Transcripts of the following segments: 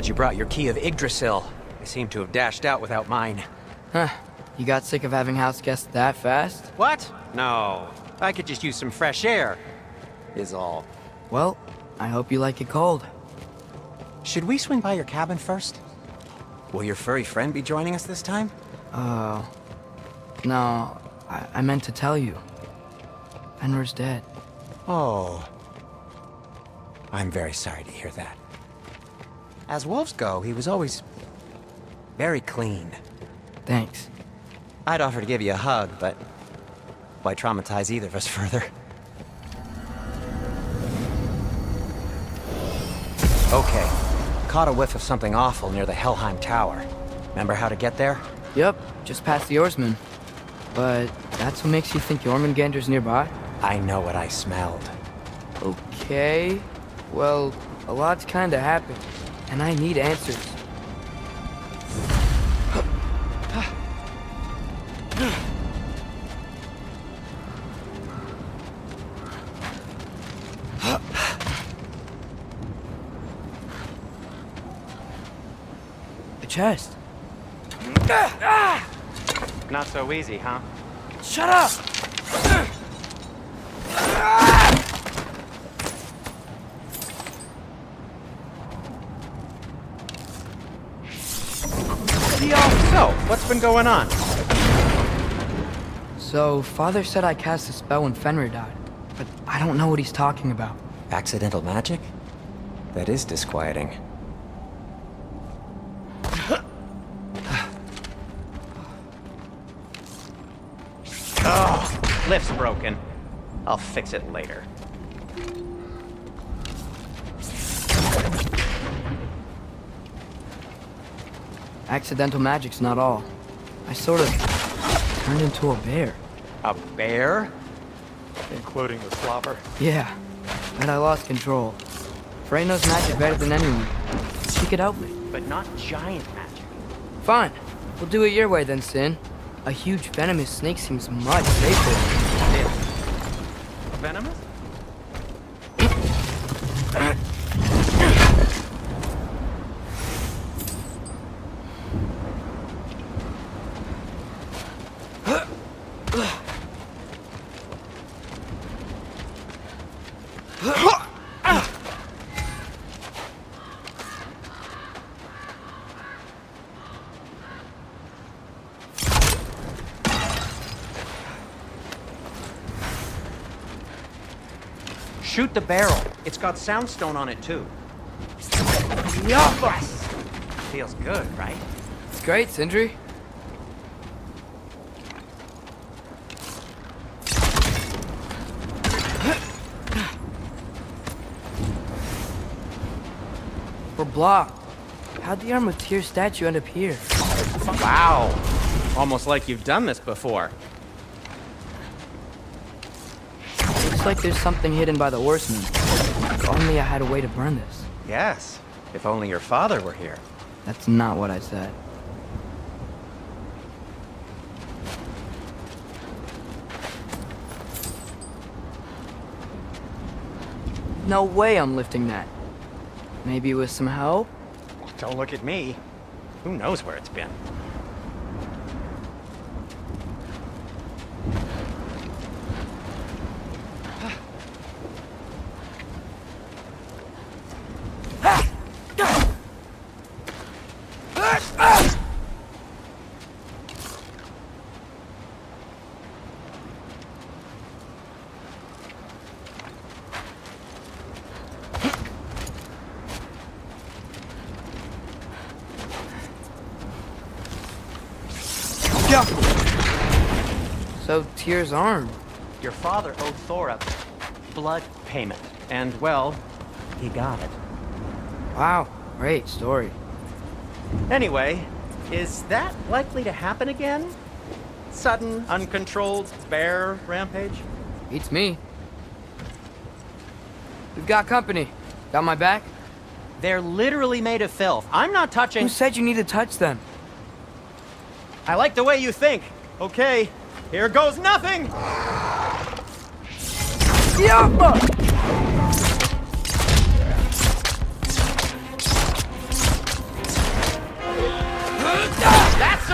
glad you brought your key of Yggdrasil. I seem to have dashed out without mine. Huh. You got sick of having house guests that fast? What? No. I could just use some fresh air, is all. Well, I hope you like it cold. Should we swing by your cabin first? Will your furry friend be joining us this time? No. I meant to tell you. Fenrir's dead. Oh. I'm very sorry to hear that. As wolves go, he was always very clean. Thanks. I'd offer to give you a hug, but why traumatize either of us further? Okay. Caught a whiff of something awful near the Helheim Tower. Remember how to get there? Yep, just past the oarsman. But that's what makes you think Jormungandr's nearby? I know what I smelled. Okay. Well, a lot's kinda happened, and I need answers. The chest. Not so easy, huh? Shut up! So, what's been going on? So, Father said I cast a spell when Fenrir died, but I don't know what he's talking about. Accidental magic? That is disquieting. Oh, lift's broken. I'll fix it later. Accidental magic's not all. I sort of turned into a bear. A bear? Including the slobber. Yeah, but I lost control. Freya knows magic better than anyone. She could help me. But not giant magic. Fine. We'll do it your way then, Sin. A huge venomous snake seems much safer. Venomous? Shoot the barrel. It's got soundstone on it, too. Yes! Feels good, right? It's great, Sindri. We're blocked. How'd the Armateer statue end up here? Wow. Almost like you've done this before. Looks like there's something hidden by the oarsman. If only I had a way to burn this. Yes. If only your father were here. That's not what I said. No way I'm lifting that. Maybe with some help? Don't look at me. Who knows where it's been? So, Tyr's arm. Your father owed Thor a blood payment. And, well, he got it. Wow, great story. Anyway, is that likely to happen again? Sudden, uncontrolled bear rampage? Beats me. We've got company. Got my back? They're literally made of filth. I'm not touching... Who said you need to touch them? I like the way you think. Okay, here goes nothing!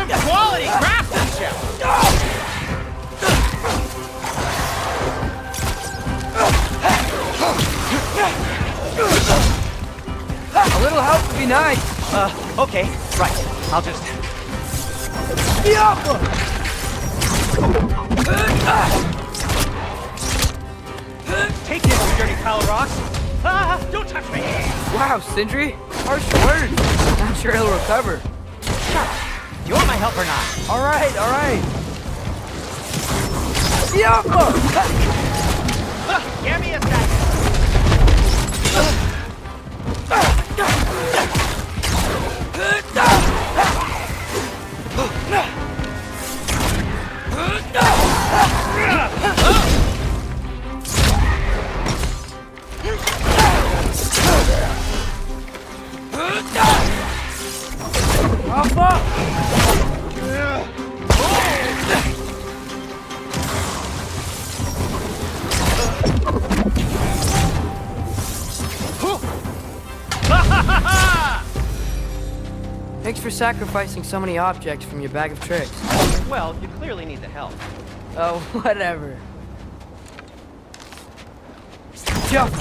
Quality craftsmanship! A little help would be nice. Okay, right. I'll just... Take this, you dirty pile of rocks! Ah, don't touch me! Wow, Sindri, harsh words. Not sure he'll recover. You want my help or not? All right. Give me a second! Thanks for sacrificing so many objects from your bag of tricks. Well, you clearly need the help. Oh, whatever. Jump!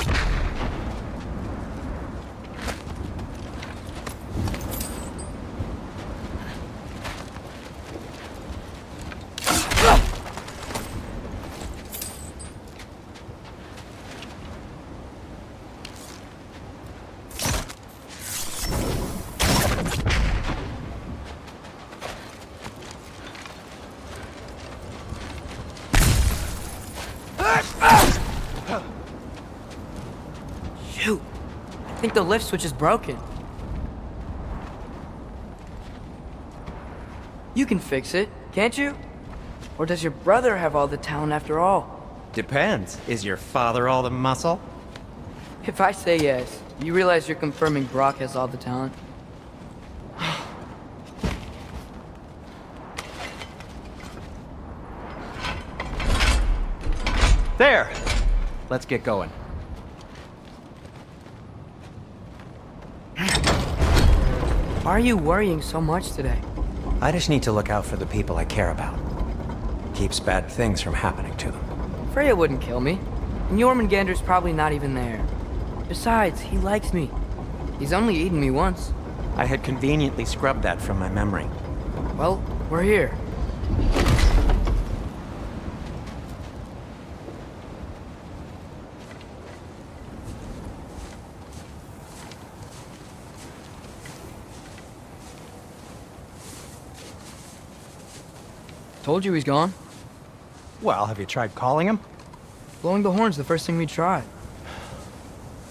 Shoot! I think the lift switch is broken. You can fix it, can't you? Or does your brother have all the talent after all? Depends. Is your father all the muscle? If I say yes, you realize you're confirming Brok has all the talent? There! Let's get going. Why are you worrying so much today? I just need to look out for the people I care about. Keeps bad things from happening to them. Freya wouldn't kill me, and Jormungandr's probably not even there. Besides, he likes me. He's only eaten me once. I had conveniently scrubbed that from my memory. Well, we're here. Told you he's gone. Well, have you tried calling him? Blowing the horn's the first thing we tried.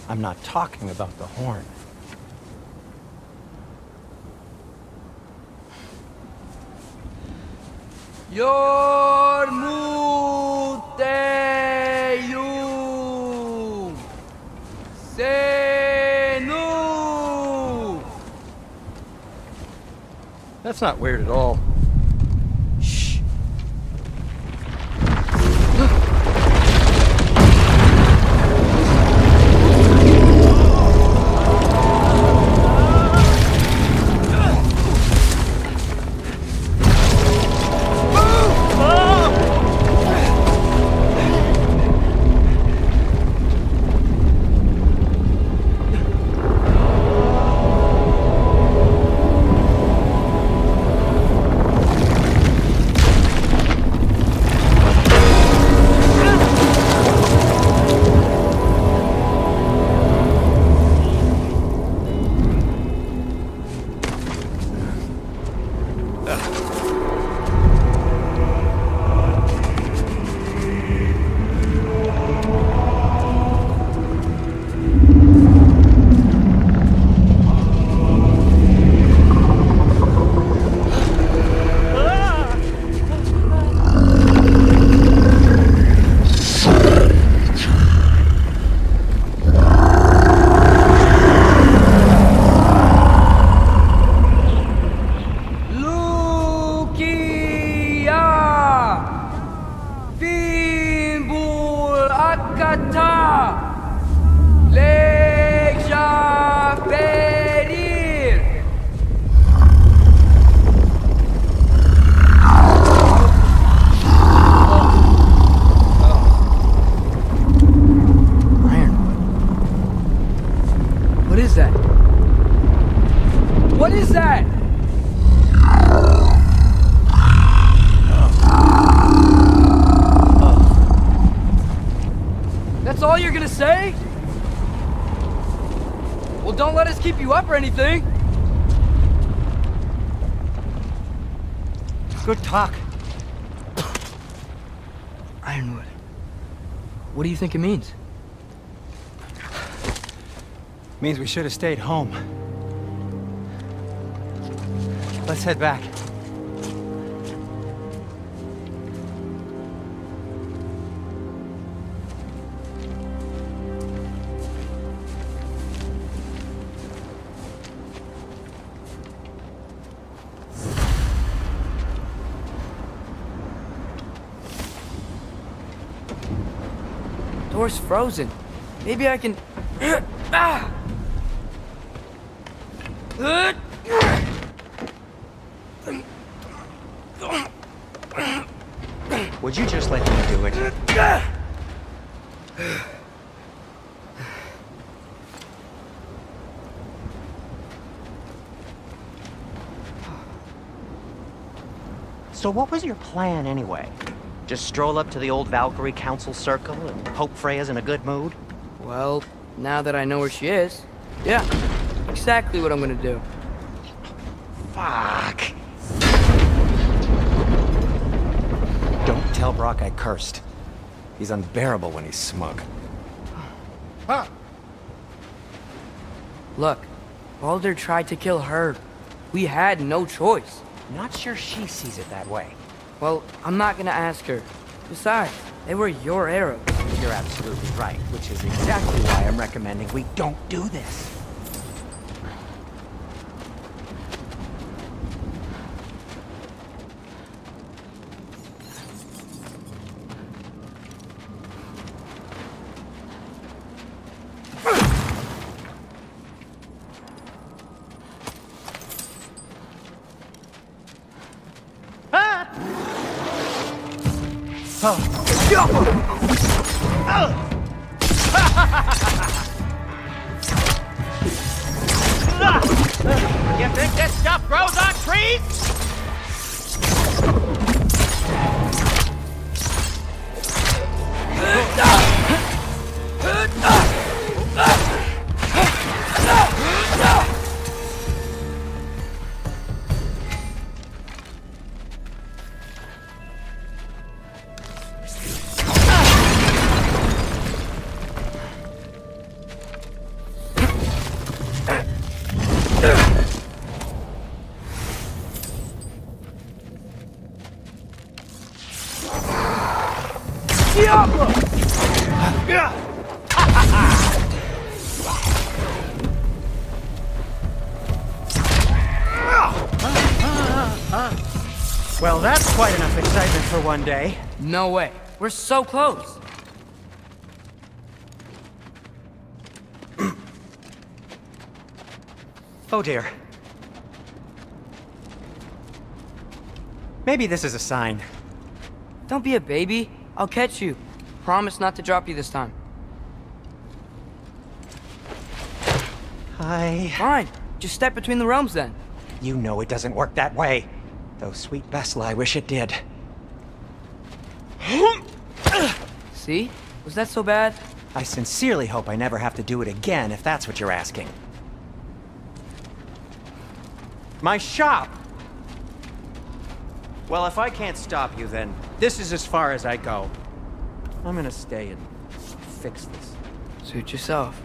I'm not talking about the horn. Yormuteyum Senu. That's not weird at all. Shh. That's all you're gonna say? Well, don't let us keep you up or anything. Good talk. Ironwood. What do you think it means? Means we should have stayed home. Let's head back. Door's frozen. Maybe I can... Ah! Would you just let me do it? So what was your plan anyway? Just stroll up to the old Valkyrie Council Circle and hope Freya's in a good mood? Well, now that I know where she is, yeah, exactly what I'm gonna do. Fuck. Don't tell Brok I cursed. He's unbearable when he's smug. Look, Baldur tried to kill her. We had no choice. Not sure she sees it that way. Well, I'm not gonna ask her. Besides, they were your arrows. You're absolutely right, which is exactly why I'm recommending we don't do this. You think this stuff grows on trees? Well, that's quite enough excitement for one day. No way. We're so close. Oh dear. Maybe this is a sign. Don't be a baby. I'll catch you. Promise not to drop you this time. Fine. Just step between the realms then. You know it doesn't work that way. Though sweet Bessel, I wish it did. See? Was that so bad? I sincerely hope I never have to do it again, if that's what you're asking. My shop! Well, if I can't stop you, then this is as far as I go. I'm gonna stay and fix this. Suit yourself.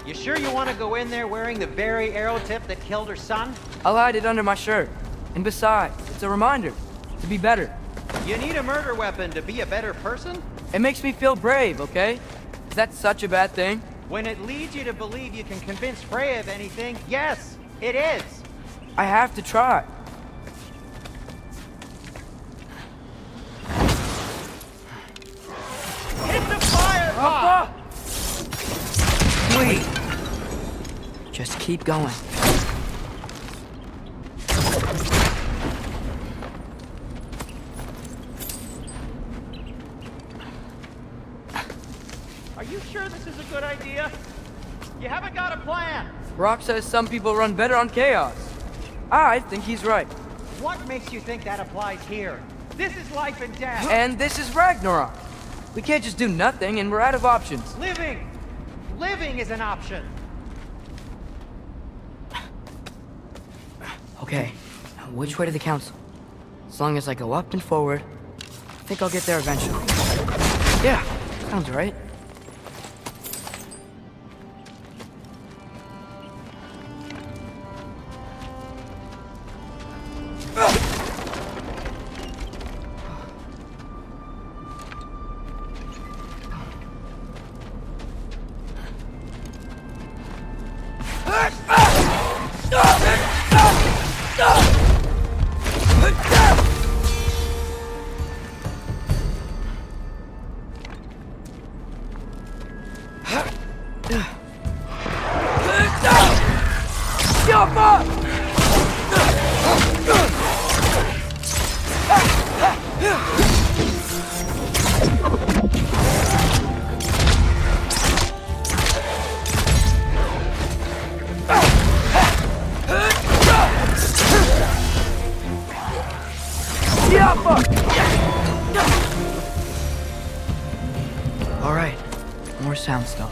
You sure you want to go in there wearing the very arrow tip that killed her son? I'll hide it under my shirt. And besides, it's a reminder to be better. You need a murder weapon to be a better person? It makes me feel brave, okay? Is that such a bad thing? When it leads you to believe you can convince Freya of anything, yes, it is. I have to try. Hit the fire! Papa! Wait. Just keep going. you sure this is a good idea? You haven't got a plan. Brok says some people run better on chaos. I think he's right. What makes you think that applies here? This is life and death. And this is Ragnarok. We can't just do nothing and we're out of options. Living! Living is an option. Okay, now which way to the council? As long as I go up and forward, I think I'll get there eventually. Yeah, sounds right. All right, more soundstone.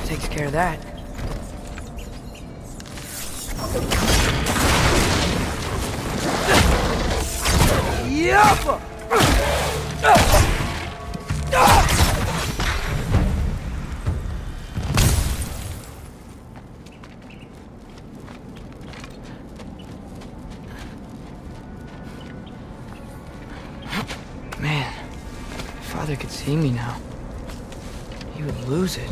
Takes care of that. Man, if Father could see me now, he would lose it.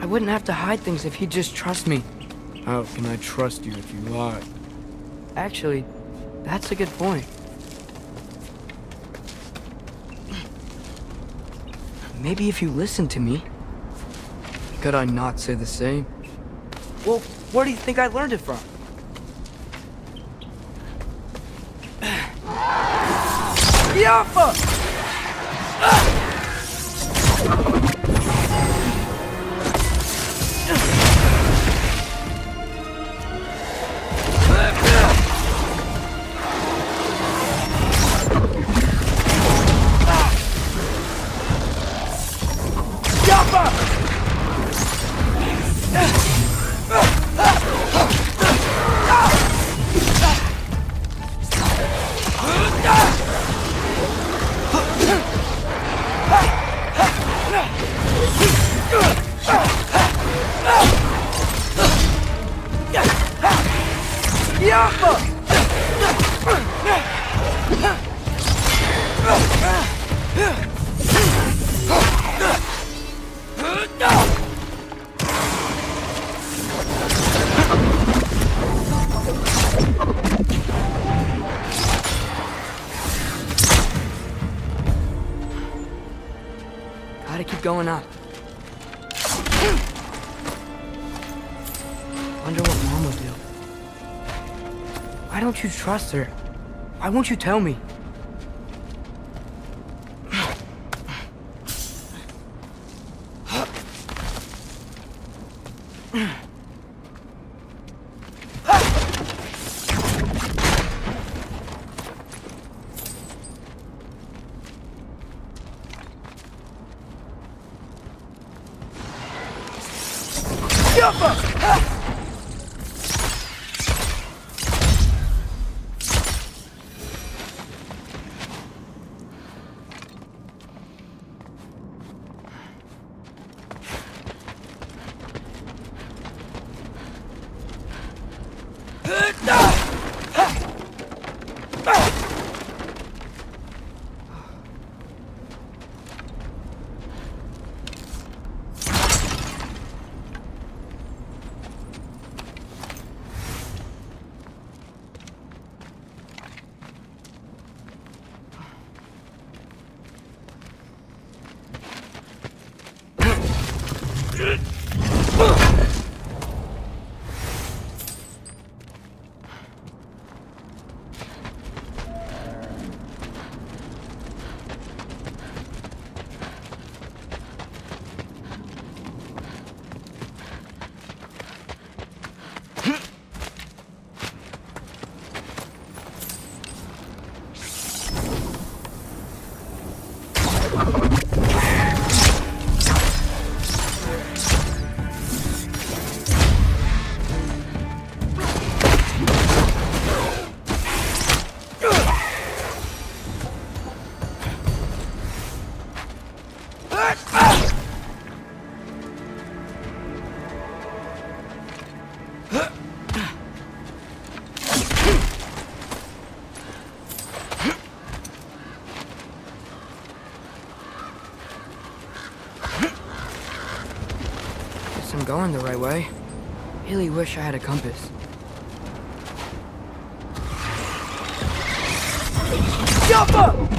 I wouldn't have to hide things if he'd just trust me. How can I trust you if you lie? Actually, that's a good point. Maybe if you listened to me. Could I not say the same? Well, where do you think I learned it from? Yaffa! Gotta keep going up. Wonder what Mom will do. Why don't you trust her? Why won't you tell me? I'm going the right way. Really wish I had a compass. Jump up!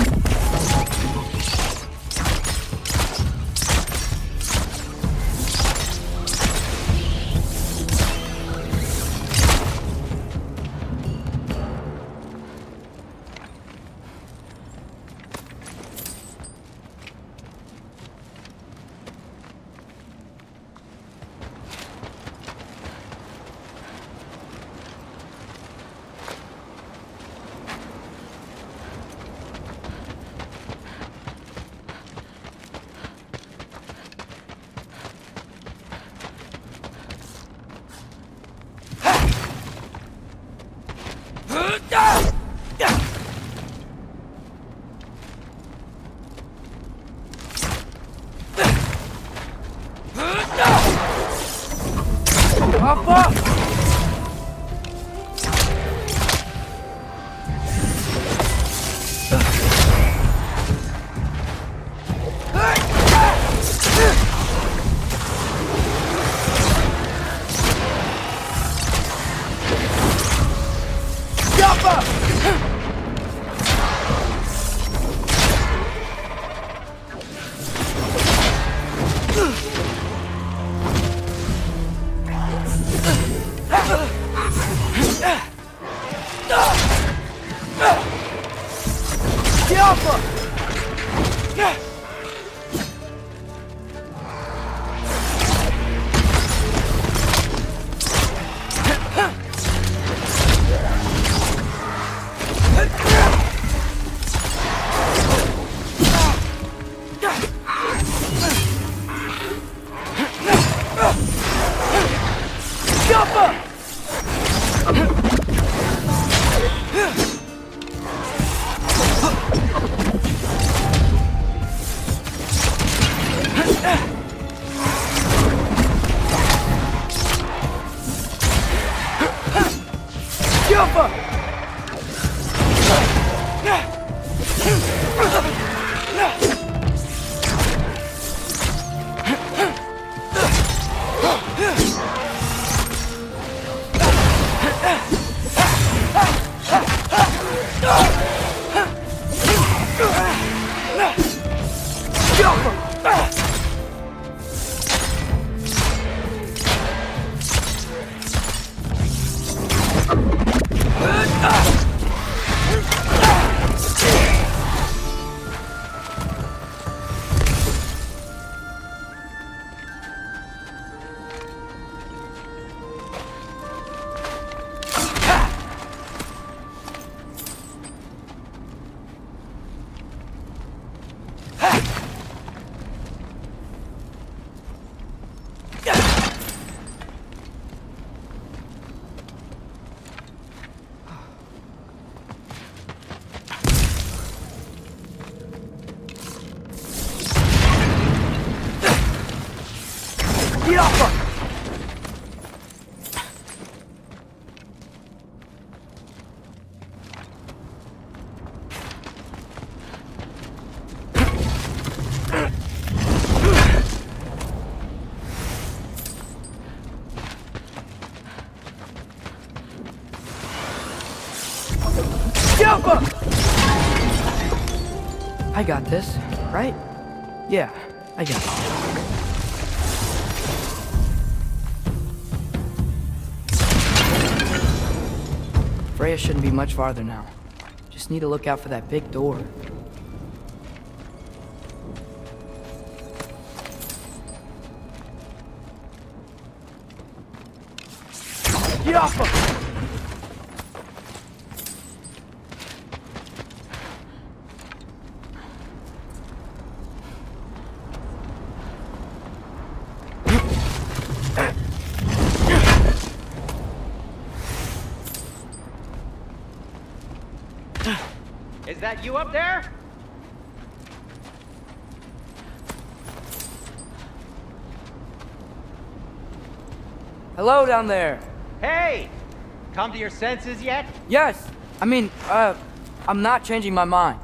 Get off her! I got this, right? Yeah, I got it. Freya shouldn't be much farther now. Just need to look out for that big door. Get off her! Is that you up there? Hello down there. Hey! Come to your senses yet? Yes, I mean, I'm not changing my mind.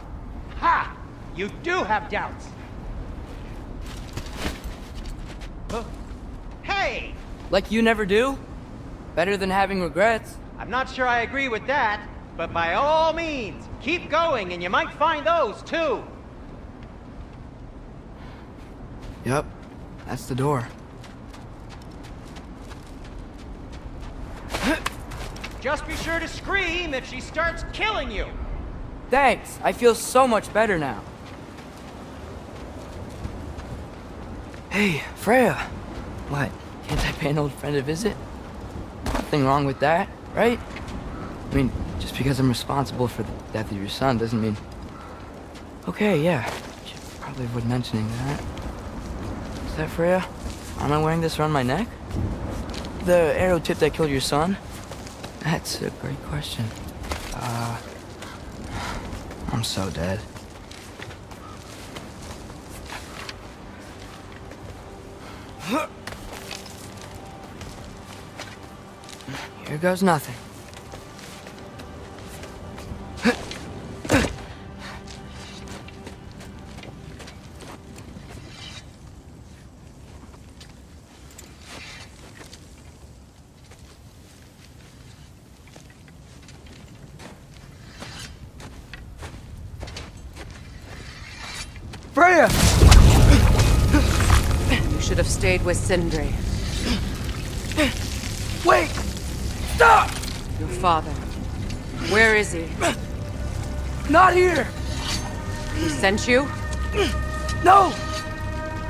Ha! You do have doubts. Huh? Hey! Like you never do? Better than having regrets. I'm not sure I agree with that, but by all means, keep going and you might find those too. Yep, that's the door. Just be sure to scream if she starts killing you. Thanks, I feel so much better now. Hey, Freya. What, can't I pay an old friend a visit? Nothing wrong with that, right? I mean, just because I'm responsible for the death of your son doesn't mean... Okay, yeah, should probably avoid mentioning that. Is that Freya? Am I wearing this around my neck? The arrow tip that killed your son? That's a great question. I'm so dead. Here goes nothing. Freya! You should have stayed with Sindri. Wait! Stop! Your father. Where is he? Not here! He sent you? No!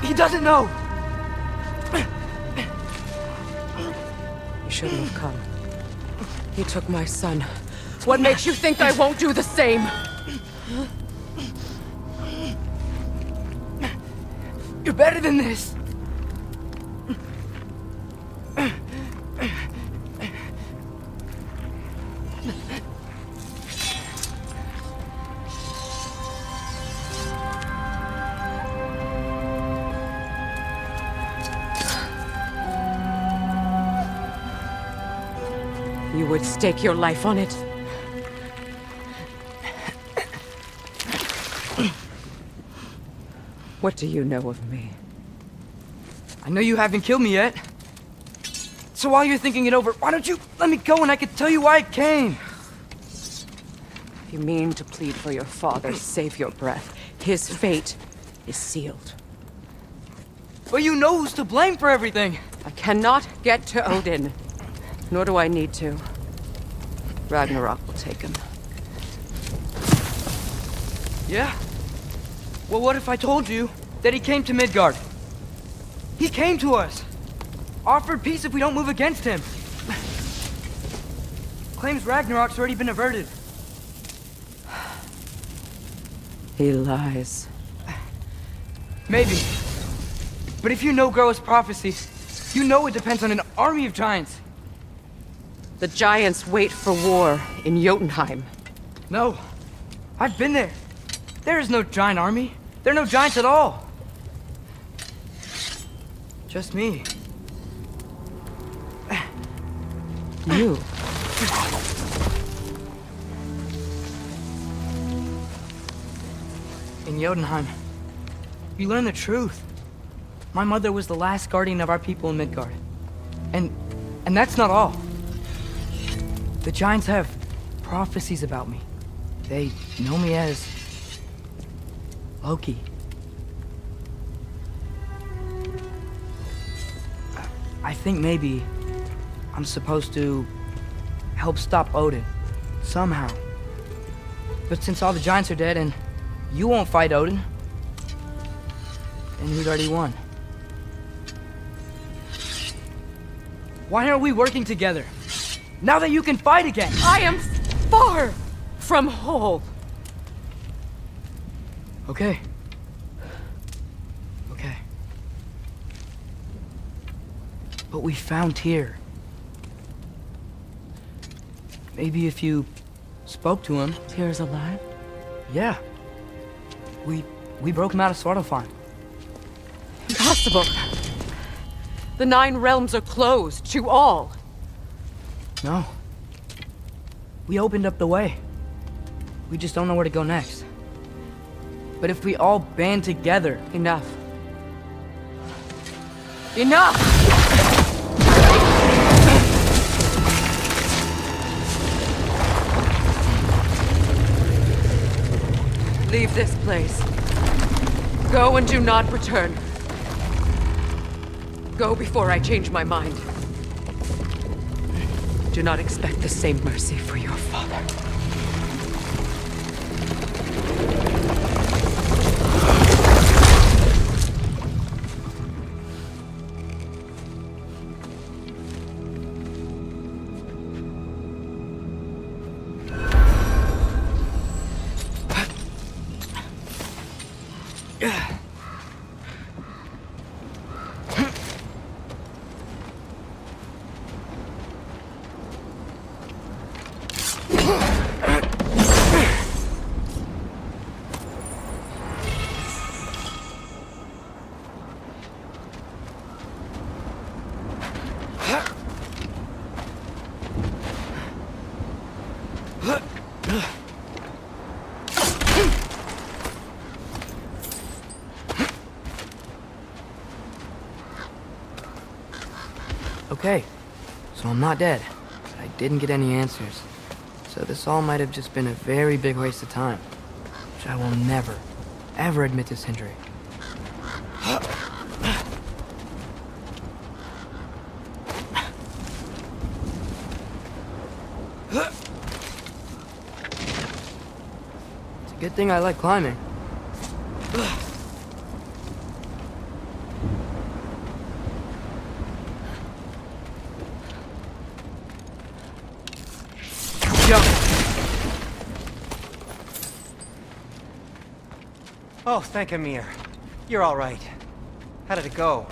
He doesn't know! You shouldn't have come. He took my son. What makes you think I won't do the same? You're better than this! You would stake your life on it? What do you know of me? I know you haven't killed me yet. So while you're thinking it over, why don't you let me go and I can tell you why I came? If you mean to plead for your father, save your breath. His fate is sealed. But you know who's to blame for everything. I cannot get to Odin. Nor do I need to. Ragnarok will take him. Yeah? Well, what if I told you that he came to Midgard? He came to us. Offered peace if we don't move against him. Claims Ragnarok's already been averted. He lies. Maybe. But if you know Groa's prophecy, you know it depends on an army of giants. The giants wait for war in Jotunheim. No. I've been there. There is no giant army. There are no giants at all. Just me. You. In Jotunheim, you learn the truth. My mother was the last guardian of our people in Midgard. And that's not all. The giants have prophecies about me. They know me as Loki. I think maybe I'm supposed to help stop Odin, somehow. But since all the giants are dead and you won't fight Odin, then you'd already won. Why aren't we working together? Now that you can fight again! I am far from whole. Okay. Okay. But we found Tyr. Maybe if you spoke to him... Tyr's alive? Yeah. We broke him out of Svartalfheim. Impossible. The 9 realms are closed to all. No. We opened up the way. We just don't know where to go next. But if we all band together... Enough. Enough! Leave this place. Go and do not return. Go before I change my mind. Do not expect the same mercy for your father. Okay, so I'm not dead, but I didn't get any answers. So this all might have just been a very big waste of time, which I will never, ever admit to Sindri. It's a good thing I like climbing. Oh, thank Mimir. You're all right. How did it go?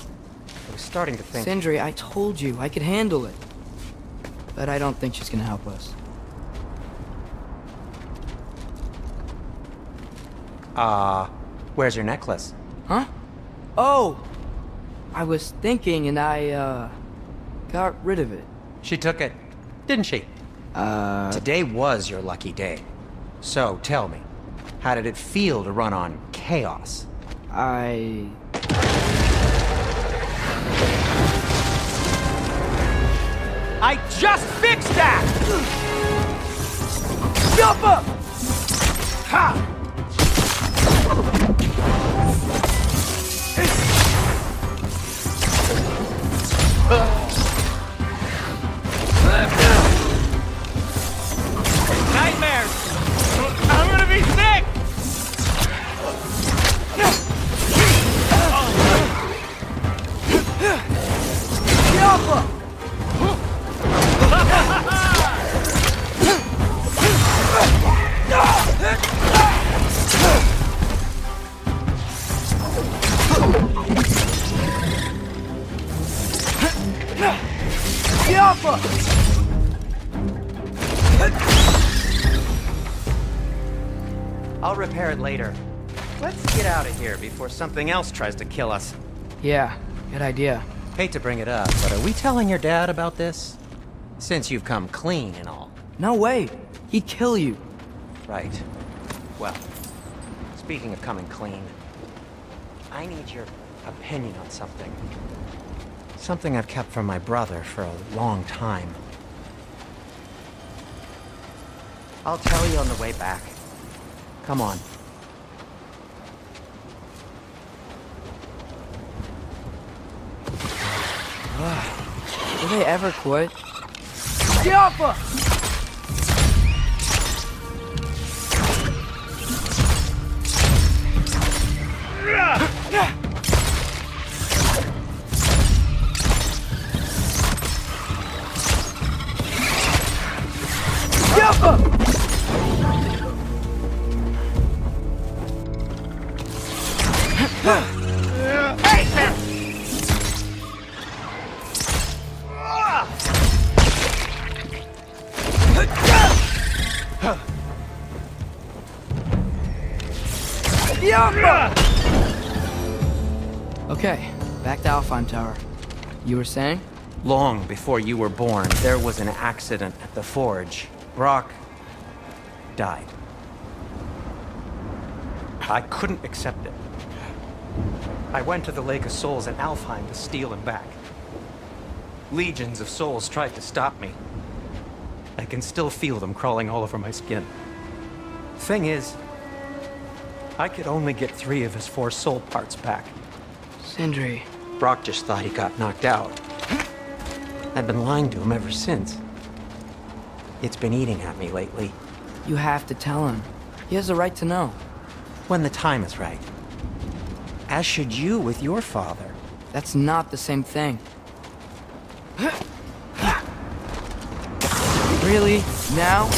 I was starting to think... Sindri, I told you I could handle it. But I don't think she's gonna help us. Where's your necklace? Huh? Oh! I was thinking and I, got rid of it. She took it, didn't she? Today was your lucky day. So, tell me, how did it feel to run on chaos? I just fixed that! jump up! Ha! Nightmares! I'm gonna be sick! Jump up! Jump up! I'll repair it later. Let's get out of here before something else tries to kill us. Yeah, good idea. Hate to bring it up, but are we telling your dad about this? Since you've come clean and all. No way. He'd kill you. Right. Well, speaking of coming clean, I need your opinion on something. Something I've kept from my brother for a long time. I'll tell you on the way back. Come on. Will they ever quit? Okay, back to Alfheim Tower. You were saying? Long before you were born, there was an accident at the forge. Brok died. I couldn't accept it. I went to the Lake of Souls in Alfheim to steal him back. Legions of souls tried to stop me. I can still feel them crawling all over my skin. Thing is, I could only get 3 of his 4 soul parts back. Sindri. Brok just thought he got knocked out. I've been lying to him ever since. It's been eating at me lately. You have to tell him. He has the right to know. When the time is right. As should you with your father. That's not the same thing. Really? Now?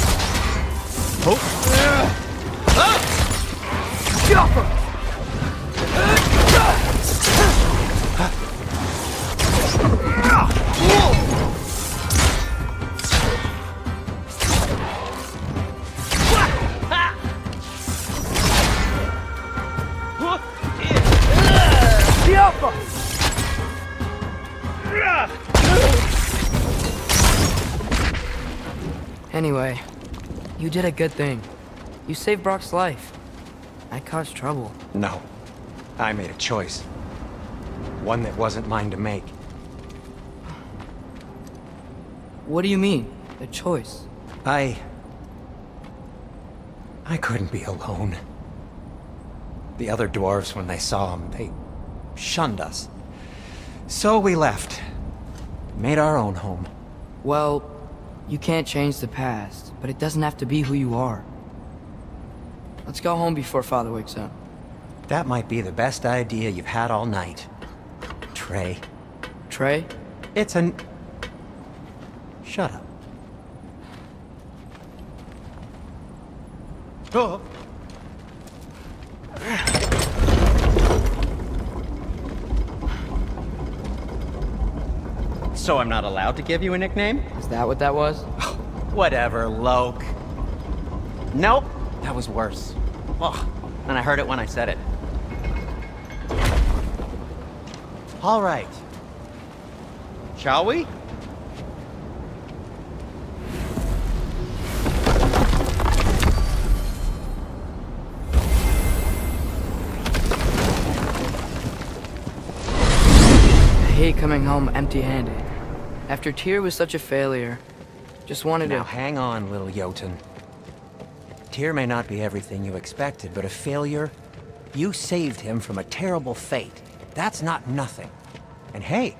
Anyway, you did a good thing. You saved Brok's life. I caused trouble. No. I made a choice. One that wasn't mine to make. What do you mean? A choice? I couldn't be alone. The other dwarves, when they saw him, they shunned us. So we left. Made our own home. Well, you can't change the past, but it doesn't have to be who you are. Let's go home before Father wakes up. That might be the best idea you've had all night. Trey. Trey? It's an... Shut up. Oh. So I'm not allowed to give you a nickname? Is that what that was? Whatever, Loke. Nope, that was worse. Ugh, and I heard it when I said it. All right. Shall we? I hate coming home empty-handed. After Tyr was such a failure, just wanted Now to... hang on, little Jotun. Tyr may not be everything you expected, but a failure? You saved him from a terrible fate. That's not nothing. And hey,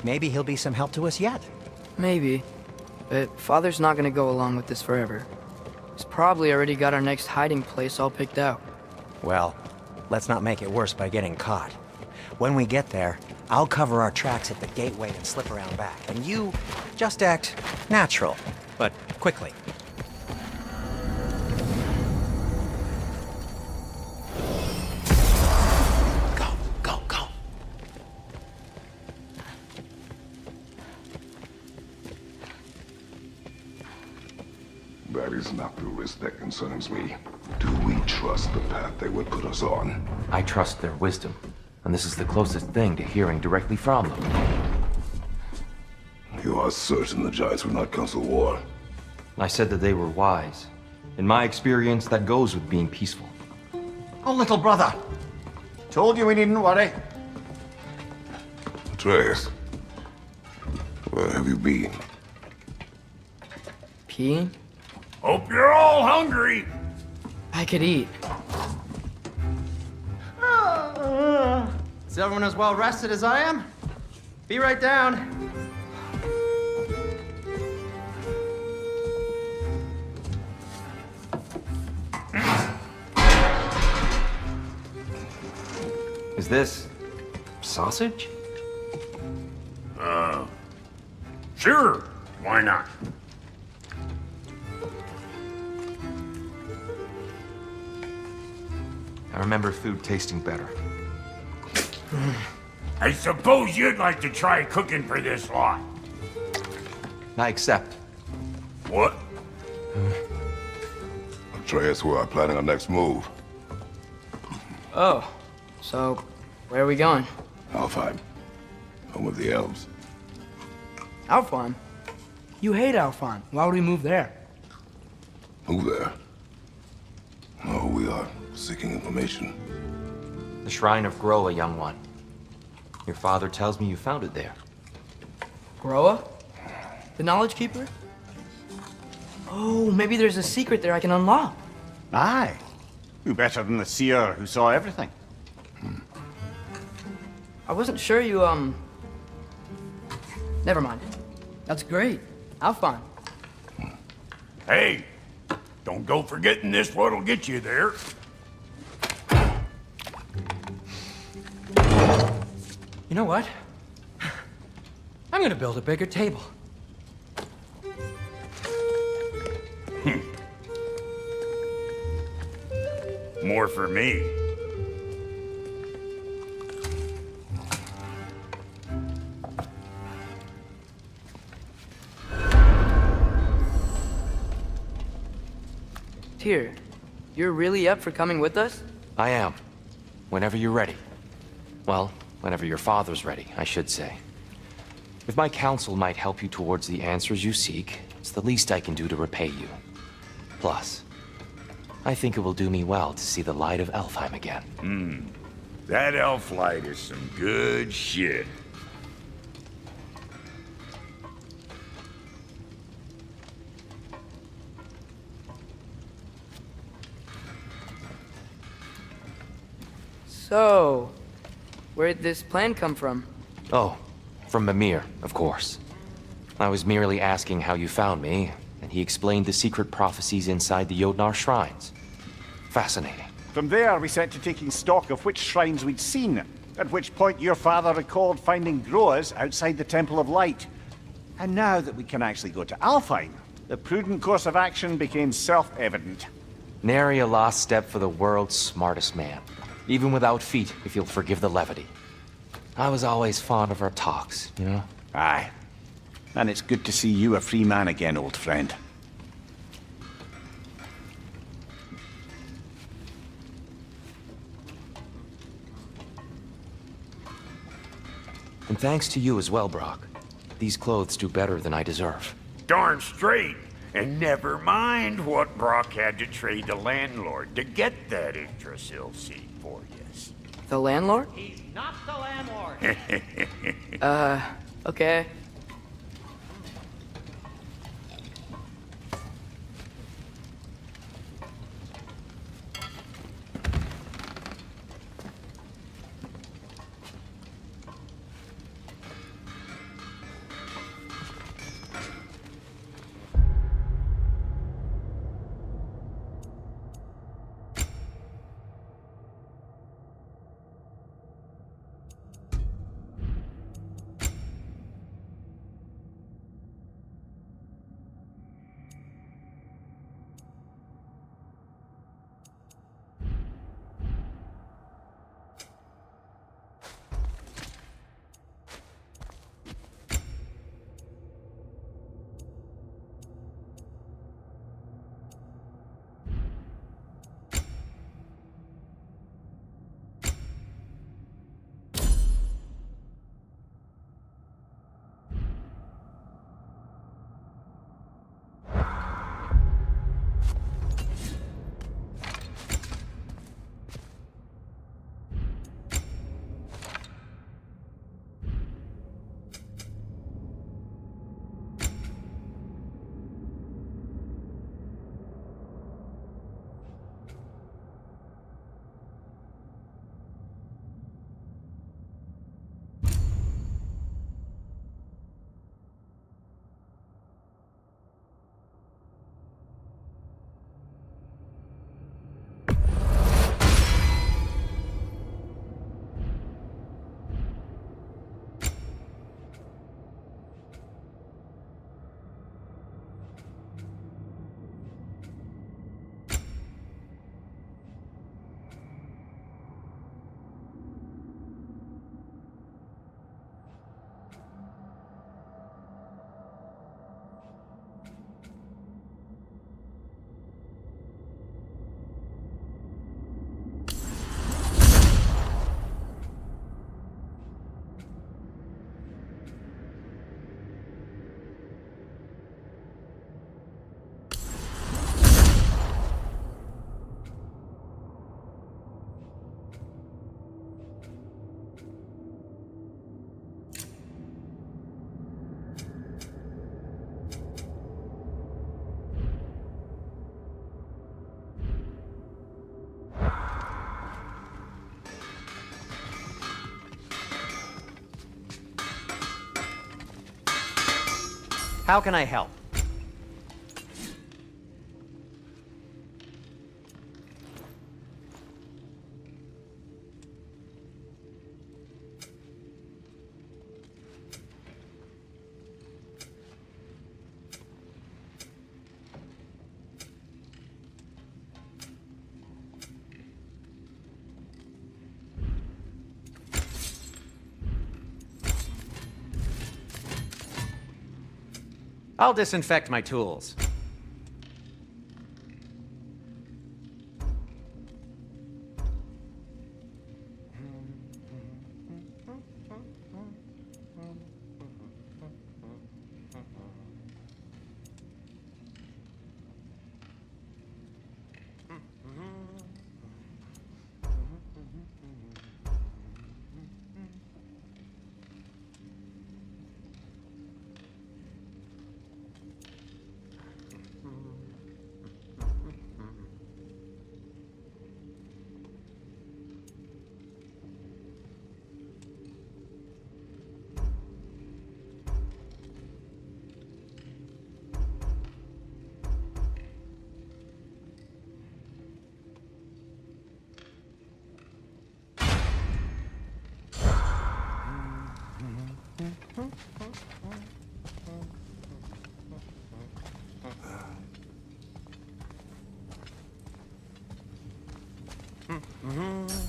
maybe he'll be some help to us yet. Maybe. But Father's not gonna go along with this forever. He's probably already got our next hiding place all picked out. Well, let's not make it worse by getting caught. When we get there, I'll cover our tracks at the gateway and slip around back. And you just act natural, but quickly. Go, go, go. That is not the risk that concerns me. Do we trust the path they would put us on? I trust their wisdom, and this is the closest thing to hearing directly from them. You are certain the giants would not counsel war? I said that they were wise. In my experience, that goes with being peaceful. Oh, little brother. Told you we needn't worry. Atreus, where have you been? Peeing? Hope you're all hungry. I could eat. Is everyone as well rested as I am? Be right down. Is this sausage? Sure, why not? I remember food tasting better. I suppose you'd like to try cooking for this lot. I accept. What? Atreus, we are planning our next move. Oh, so where are we going? Alfheim, home of the elves. Alfheim? You hate Alfheim. Why would we move there? Move there? No, we are seeking information. The Shrine of Groa, young one. Your father tells me you found it there. Groa? The Knowledge Keeper? Oh, maybe there's a secret there I can unlock. Aye. Who better than the seer who saw everything? I wasn't sure you, Never mind. That's great. Alfheim. Hey, don't go forgetting this what'll get you there. You know what? I'm gonna build a bigger table. More for me. Tyr, you're really up for coming with us? I am. Whenever you're ready. Well, whenever your father's ready, I should say. If my counsel might help you towards the answers you seek, it's the least I can do to repay you. Plus, I think it will do me well to see the light of Alfheim again. That elf light is some good shit. So, where'd this plan come from? Oh, from Mimir, of course. I was merely asking how you found me, and he explained the secret prophecies inside the Jotnar shrines. Fascinating. From there, we set to taking stock of which shrines we'd seen, at which point your father recalled finding Groas outside the Temple of Light. And now that we can actually go to Alfheim, the prudent course of action became self-evident. Nary a lost step for the world's smartest man. Even without feet, if you'll forgive the levity. I was always fond of our talks, you know? Aye. And it's good to see you a free man again, old friend. And thanks to you as well, Brok. These clothes do better than I deserve. Darn straight. And never mind what Brok had to trade the landlord to get that Yggdrasil seed for you. The landlord? He's not the landlord. Okay. How can I help? I'll disinfect my tools.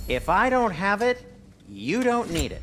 If I don't have it, you don't need it.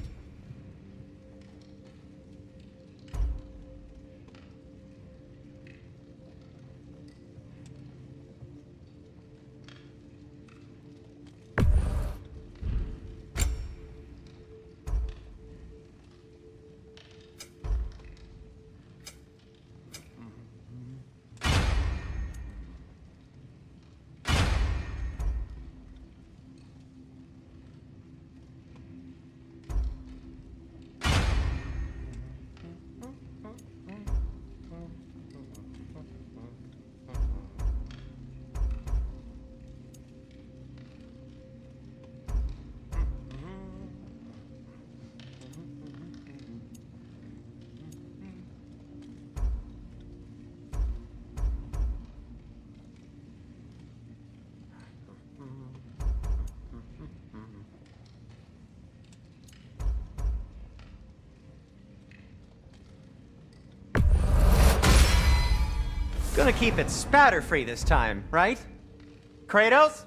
Gonna keep it spatter-free this time, right? Kratos?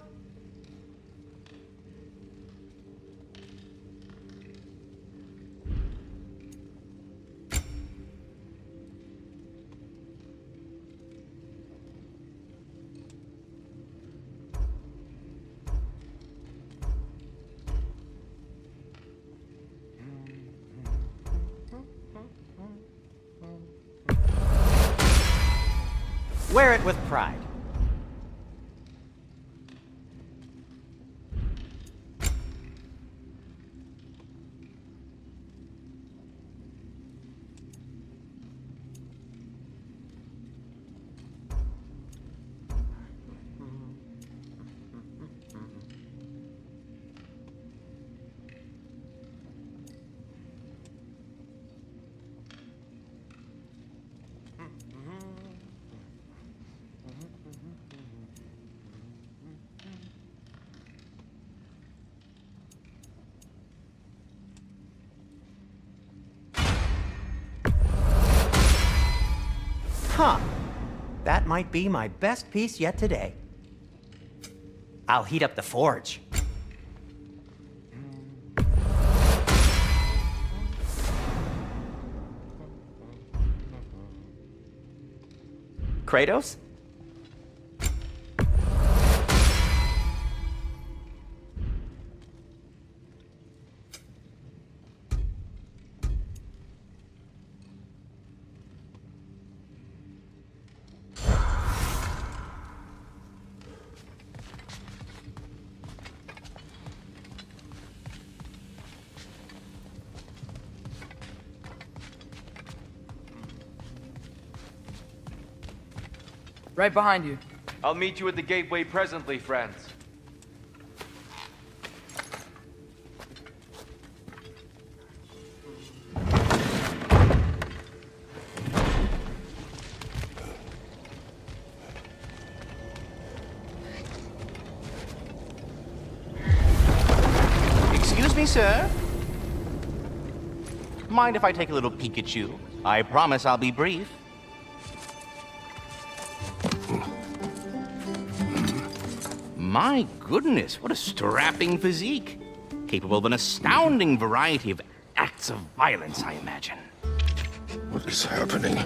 Wear it with pride. Huh. That might be my best piece yet today. I'll heat up the forge. Kratos? Right behind you. I'll meet you at the gateway presently, friends. me, sir. Mind if I take a little peek at you? I promise I'll be brief. My goodness, what a strapping physique. Capable of an astounding variety of acts of violence, I imagine. What is happening?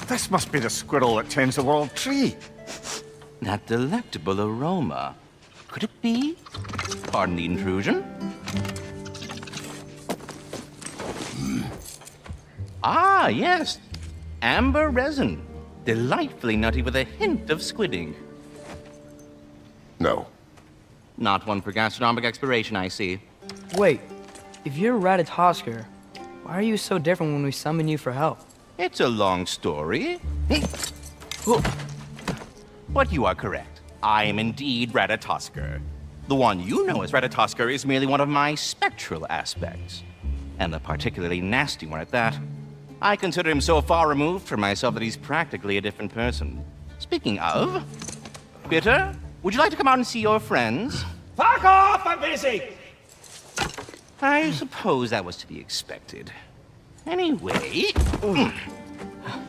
This must be the squirrel that tends the world tree. That delectable aroma. Could it be? Pardon the intrusion. Ah, yes. Amber resin. Delightfully nutty with a hint of squidding. No. Not one for gastronomic exploration, I see. Wait, if you're Ratatosker, why are you so different when we summon you for help? It's a long story. But you are correct. I am indeed Ratatosker. The one you know as Ratatosker is merely one of my spectral aspects. And a particularly nasty one at that. I consider him so far removed from myself that he's practically a different person. Speaking of... Bitter, would you like to come out and see your friends? Fuck off! I'm busy! I suppose that was to be expected. Anyway...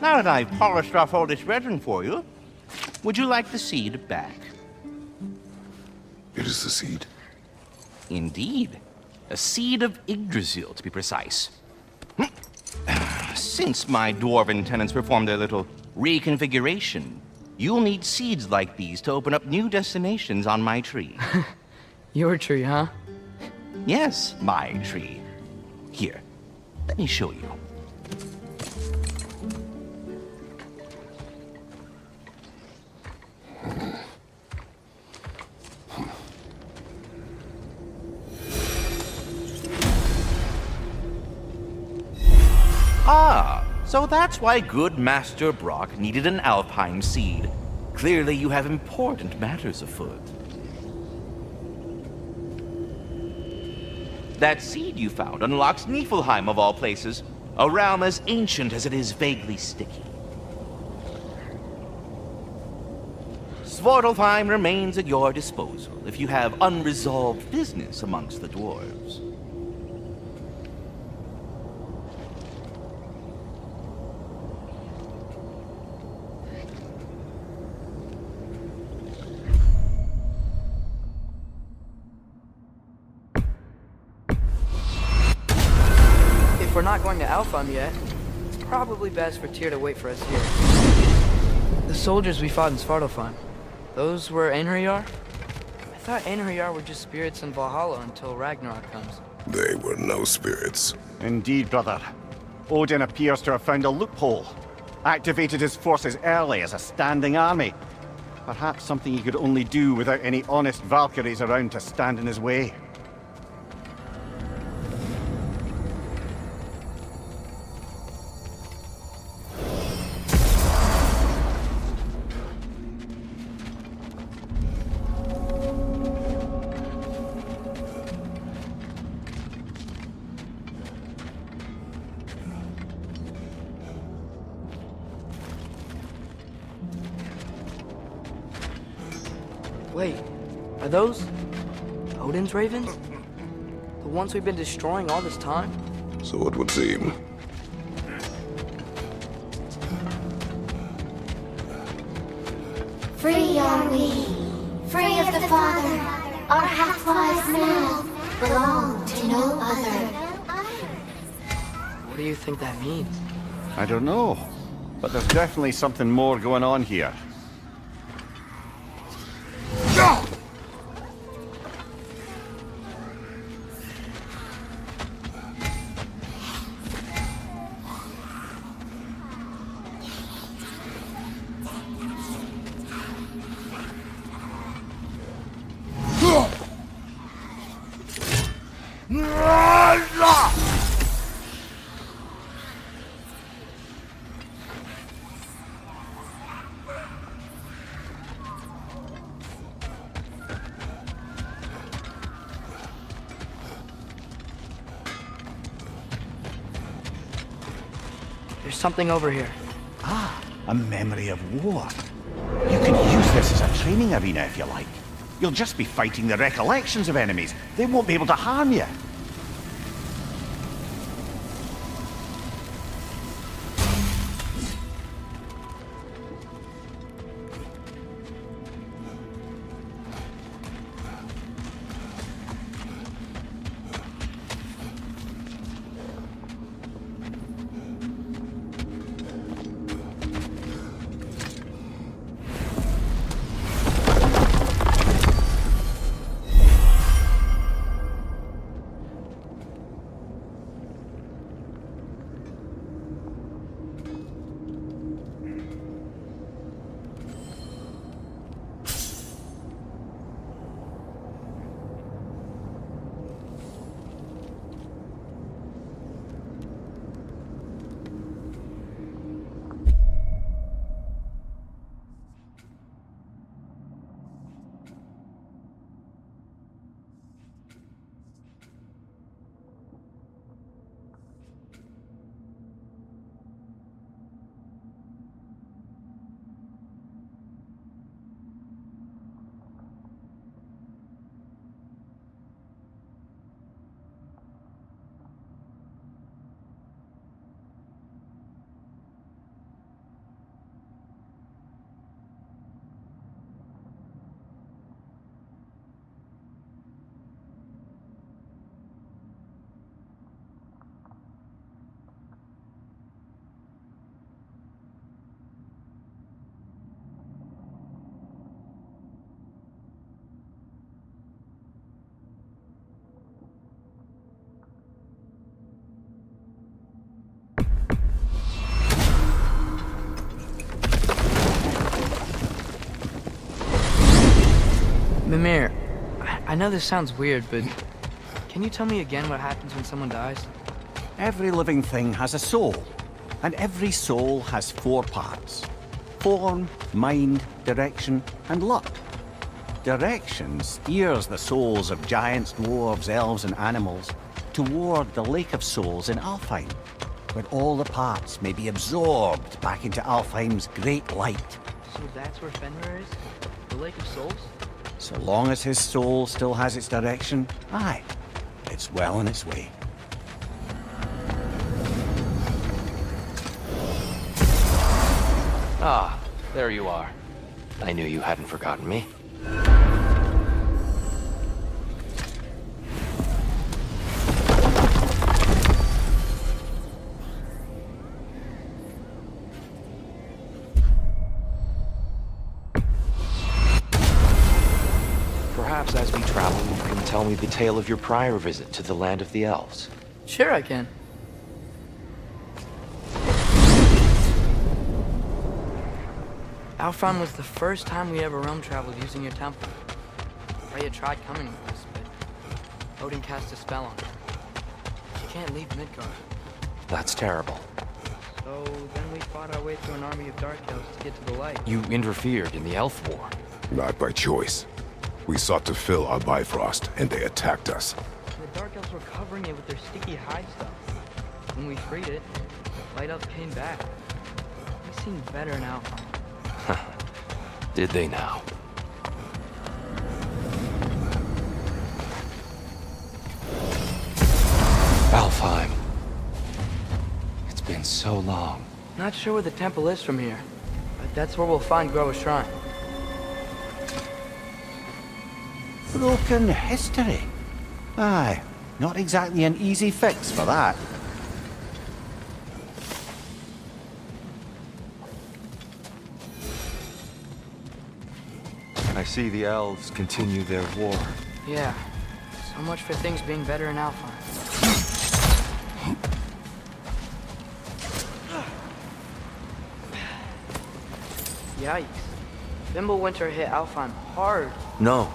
Now that I've polished off all this resin for you, would you like the seed back? It is the seed. Indeed. A seed of Yggdrasil, to be precise. Since my dwarven tenants performed their little reconfiguration, you'll need seeds like these to open up new destinations on my tree. Your tree, huh? Yes, my tree. Here, let me show you. Ah, so that's why good Master Brok needed an Alpine seed. Clearly you have important matters afoot. That seed you found unlocks Niflheim of all places, a realm as ancient as it is vaguely sticky. Svartalfheim remains at your disposal if you have unresolved business amongst the dwarves. If we're not going to Alfheim yet, it's probably best for Tyr to wait for us here. The soldiers we fought in Svartalfheim, those were Einherjar? I thought Einherjar were just spirits in Valhalla until Ragnarok comes. They were no spirits. Indeed, brother. Odin appears to have found a loophole. Activated his forces early as a standing army. Perhaps something he could only do without any honest Valkyries around to stand in his way. Wait, are those Odin's ravens? The ones we've been destroying all this time? So it would seem. Free are we, free of the Father. Our half-lives now belong to no other. What do you think that means? I don't know, but there's definitely something more going on here. There's something over here. Ah, a memory of war. You could use this as a training arena if you like. You'll just be fighting the recollections of enemies. They won't be able to harm you. Mimir, I know this sounds weird, but can you tell me again what happens when someone dies? Every living thing has a soul, and every soul has 4 parts. Form, mind, direction, and luck. Direction steers the souls of giants, dwarves, elves, and animals toward the Lake of Souls in Alfheim, where all the parts may be absorbed back into Alfheim's great light. So that's where Fenrir is? The Lake of Souls? So long as his soul still has its direction, aye, it's well on its way. Ah, there you are. I knew you hadn't forgotten me. Perhaps as we travel, you can tell me the tale of your prior visit to the land of the elves. Sure I can. Alfheim was the first time we ever realm traveled using your temple. Freya tried coming with us, but Odin cast a spell on her. She can't leave Midgard. That's terrible. So then we fought our way through an army of dark elves to get to the light. You interfered in the elf war. Not by choice. We sought to fill our Bifrost, and they attacked us. The dark elves were covering it with their sticky hide stuff. When we freed it, light elves came back. They seemed better in Alfheim. Did they now? Alfheim. It's been so long. Not sure where the temple is from here, but that's where we'll find Groa's shrine. Broken history. Aye, not exactly an easy fix for that. I see the elves continue their war. Yeah, so much for things being better in Alfheim. Yikes. Fimbulwinter hit Alfheim hard. No.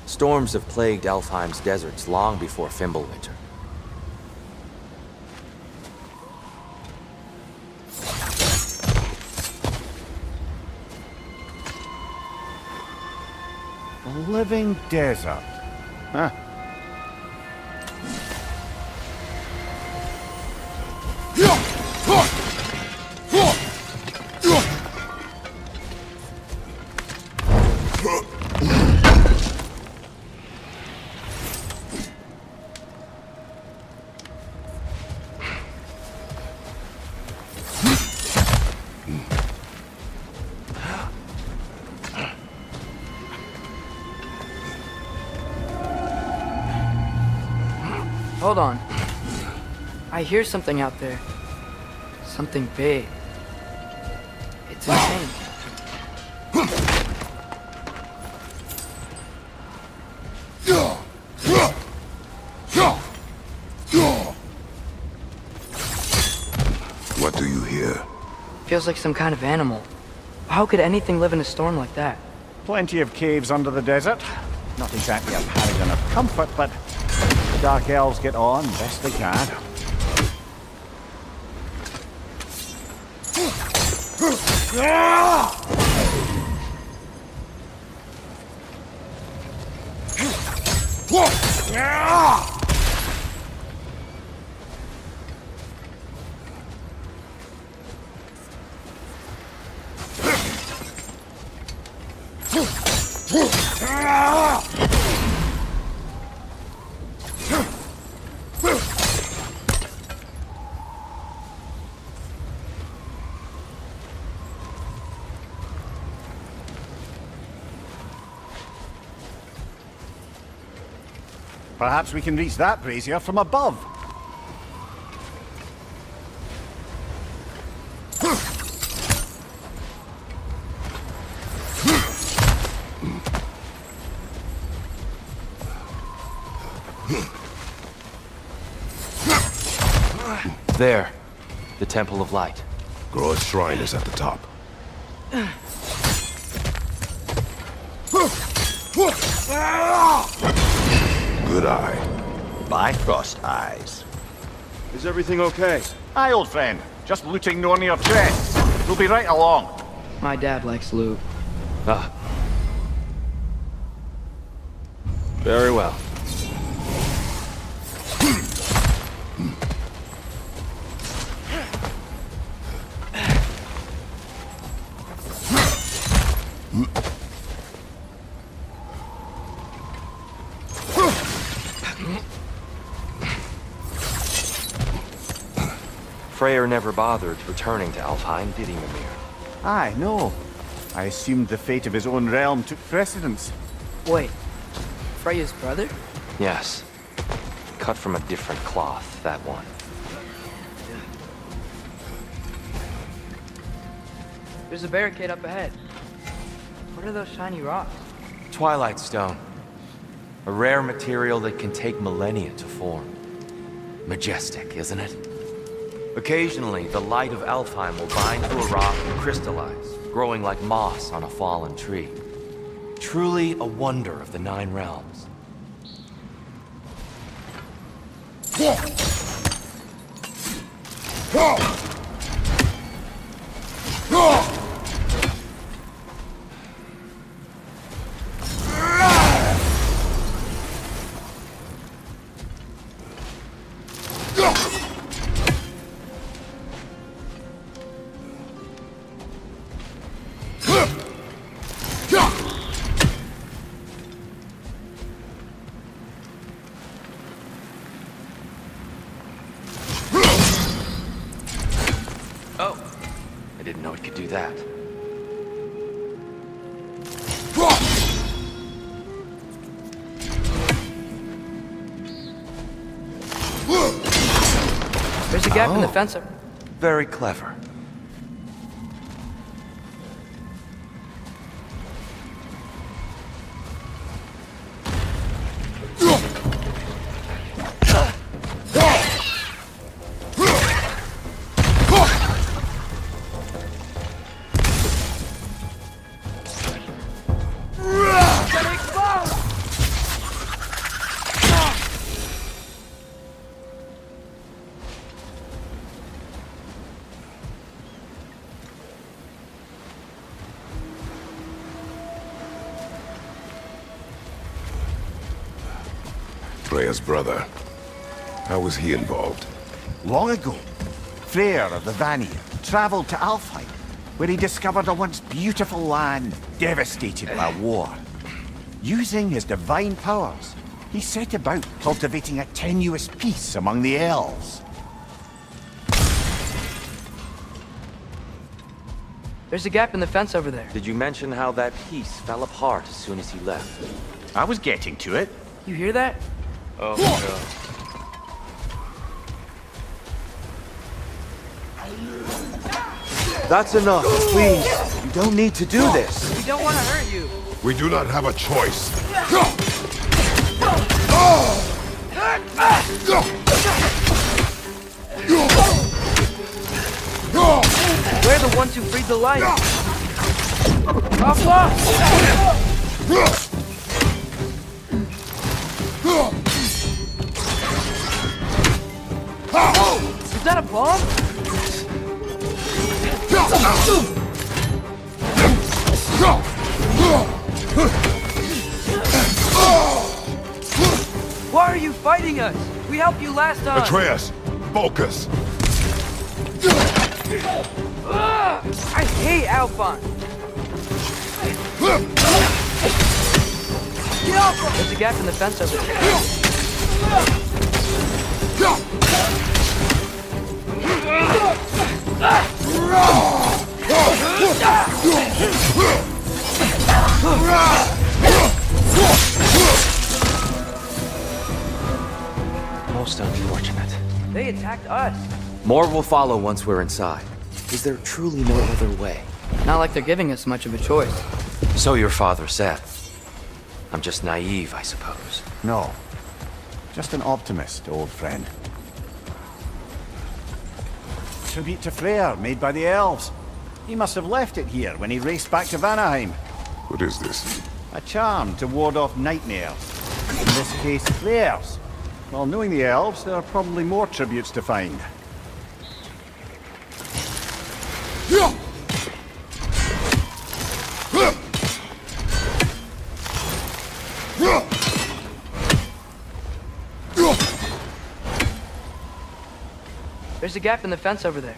Storms have plagued Alfheim's deserts long before Fimbulwinter. A living desert. Huh. Hold on. I hear something out there. Something big. It's insane. What do you hear? Feels like some kind of animal. How could anything live in a storm like that? Plenty of caves under the desert. Not exactly a paragon of comfort, but the Dark Elves get on best they can. Perhaps we can reach that brazier from above. There. The Temple of Light. Groa's shrine is at the top. Good eye. Bifrost eyes. Is everything okay? Aye, old friend. Just looting no near chests. We'll be right along. My dad likes loot. Ah. Very well. Freya never bothered returning to Alfheim, did he, Mimir? Aye, no. I assumed the fate of his own realm took precedence. Wait, Freya's brother? Yes. Cut from a different cloth, that one. There's a barricade up ahead. What are those shiny rocks? Twilight Stone. A rare material that can take millennia to form. Majestic, isn't it? Occasionally, the light of Alfheim will bind to a rock and crystallize, growing like moss on a fallen tree. Truly a wonder of the Nine Realms. I didn't know it could do that. There's a gap in the fence. Very clever. Freya's brother. How was he involved? Long ago, Freyr of the Vanir traveled to Alfheim, where he discovered a once beautiful land devastated by war. Using his divine powers, he set about cultivating a tenuous peace among the elves. There's a gap in the fence over there. Did you mention how that piece fell apart as soon as he left? I was getting to it. You hear that? Oh, no. That's enough, please. You don't need to do this. We don't want to hurt you. We do not have a choice. We're the ones who freed the light. Alpha! Is that a bomb? Why are you fighting us? We helped you last time. Atreus, focus. I hate Alphonse. Get off! There's a gap in the fence over there. Most unfortunate. They attacked us. More will follow once we're inside. Is there truly no other way? Not like they're giving us much of a choice. So your father said. I'm just naive, I suppose. No. Just an optimist, old friend. Tribute to Freya, made by the elves. He must have left it here when he raced back to Vanaheim. What is this? A charm to ward off nightmares. In this case, flares. Well, knowing the elves, there are probably more tributes to find. There's a gap in the fence over there.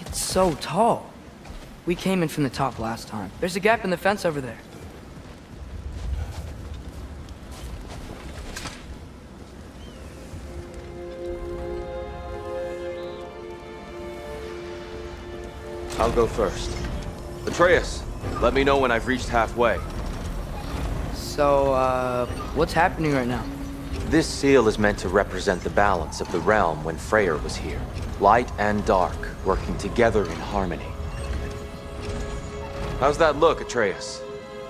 It's so tall. We came in from the top last time. There's a gap in the fence over there. I'll go first. Atreus, let me know when I've reached halfway. So, what's happening right now? This seal is meant to represent the balance of the realm when Freyr was here. Light and dark, working together in harmony. How's that look, Atreus?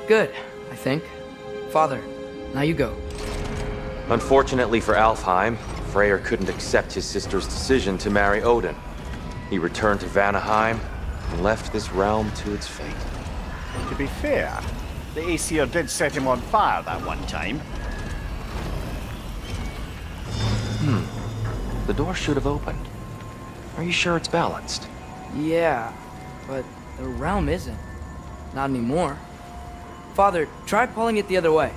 Good, I think. Father, now you go. Unfortunately for Alfheim, Freyr couldn't accept his sister's decision to marry Odin. He returned to Vanaheim and left this realm to its fate. To be fair, the Aesir did set him on fire that one time. The door should have opened. Are you sure it's balanced? Yeah, but the realm isn't. Not anymore. Father, try pulling it the other way.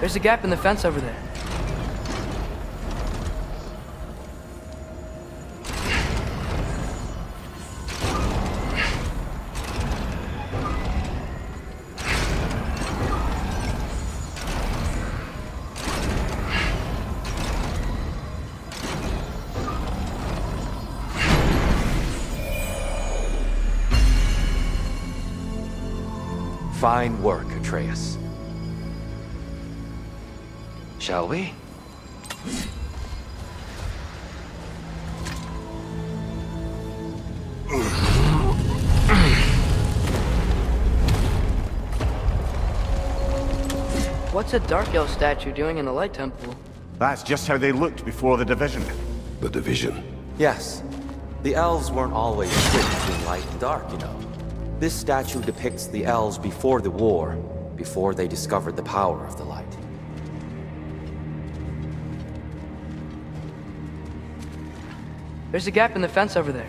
There's a gap in the fence over there. Fine work, Atreus. Shall we? What's a Dark Elf statue doing in the Light Temple? That's just how they looked before the division. The division. Yes. The elves weren't always split between light and dark, you know. This statue depicts the elves before the war, before they discovered the power of the light. There's a gap in the fence over there.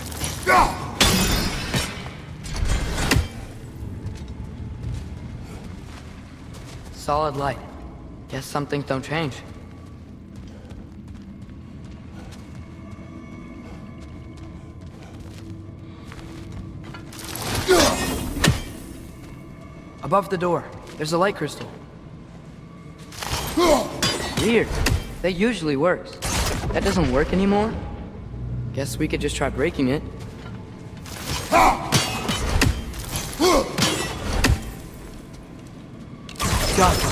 Solid light. Guess some things don't change. Above the door, there's a light crystal. Weird. That usually works. That doesn't work anymore? Guess we could just try breaking it. Gotcha.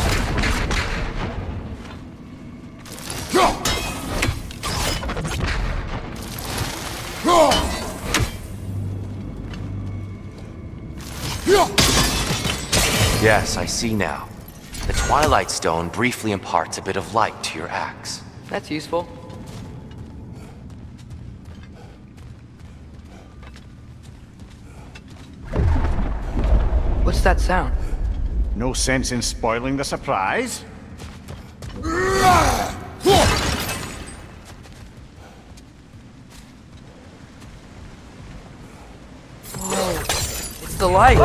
Yes, I see now. The Twilight Stone briefly imparts a bit of light to your axe. That's useful. What's that sound? No sense in spoiling the surprise. Whoa, it's the light!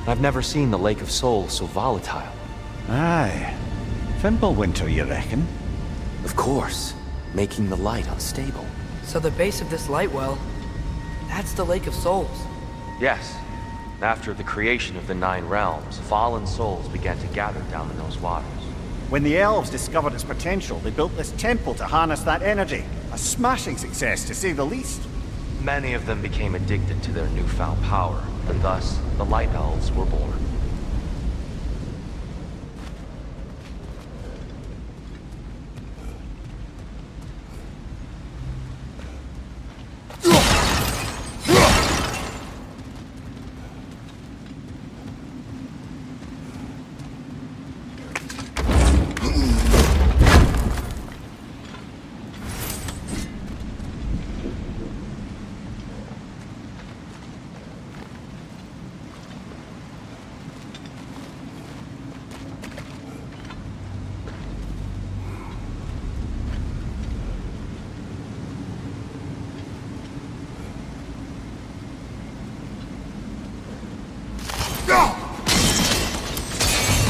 I've never seen the Lake of Souls so volatile. Aye. Fimbulwinter, you reckon? Of course, making the light unstable. So the base of this light well, that's the Lake of Souls. Yes. After the creation of the 9 realms, fallen souls began to gather down in those waters. When the elves discovered its potential, they built this temple to harness that energy. A smashing success, to say the least. Many of them became addicted to their newfound power, and thus, the Light Elves were born.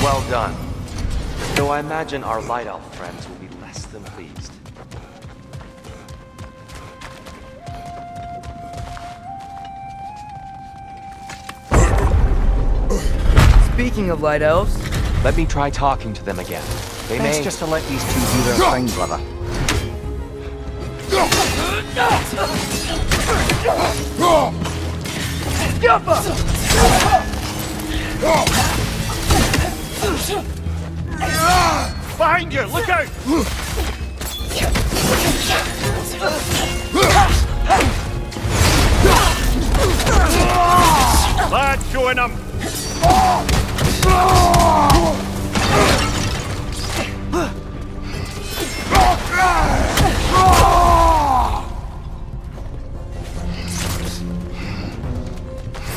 Well done. Though I imagine our Light Elf friends will be less than pleased. Speaking of Light Elves... Let me try talking to them again. They Best may... just to let these two do their thing, brother. Behind you! Look out! Lad, showing him!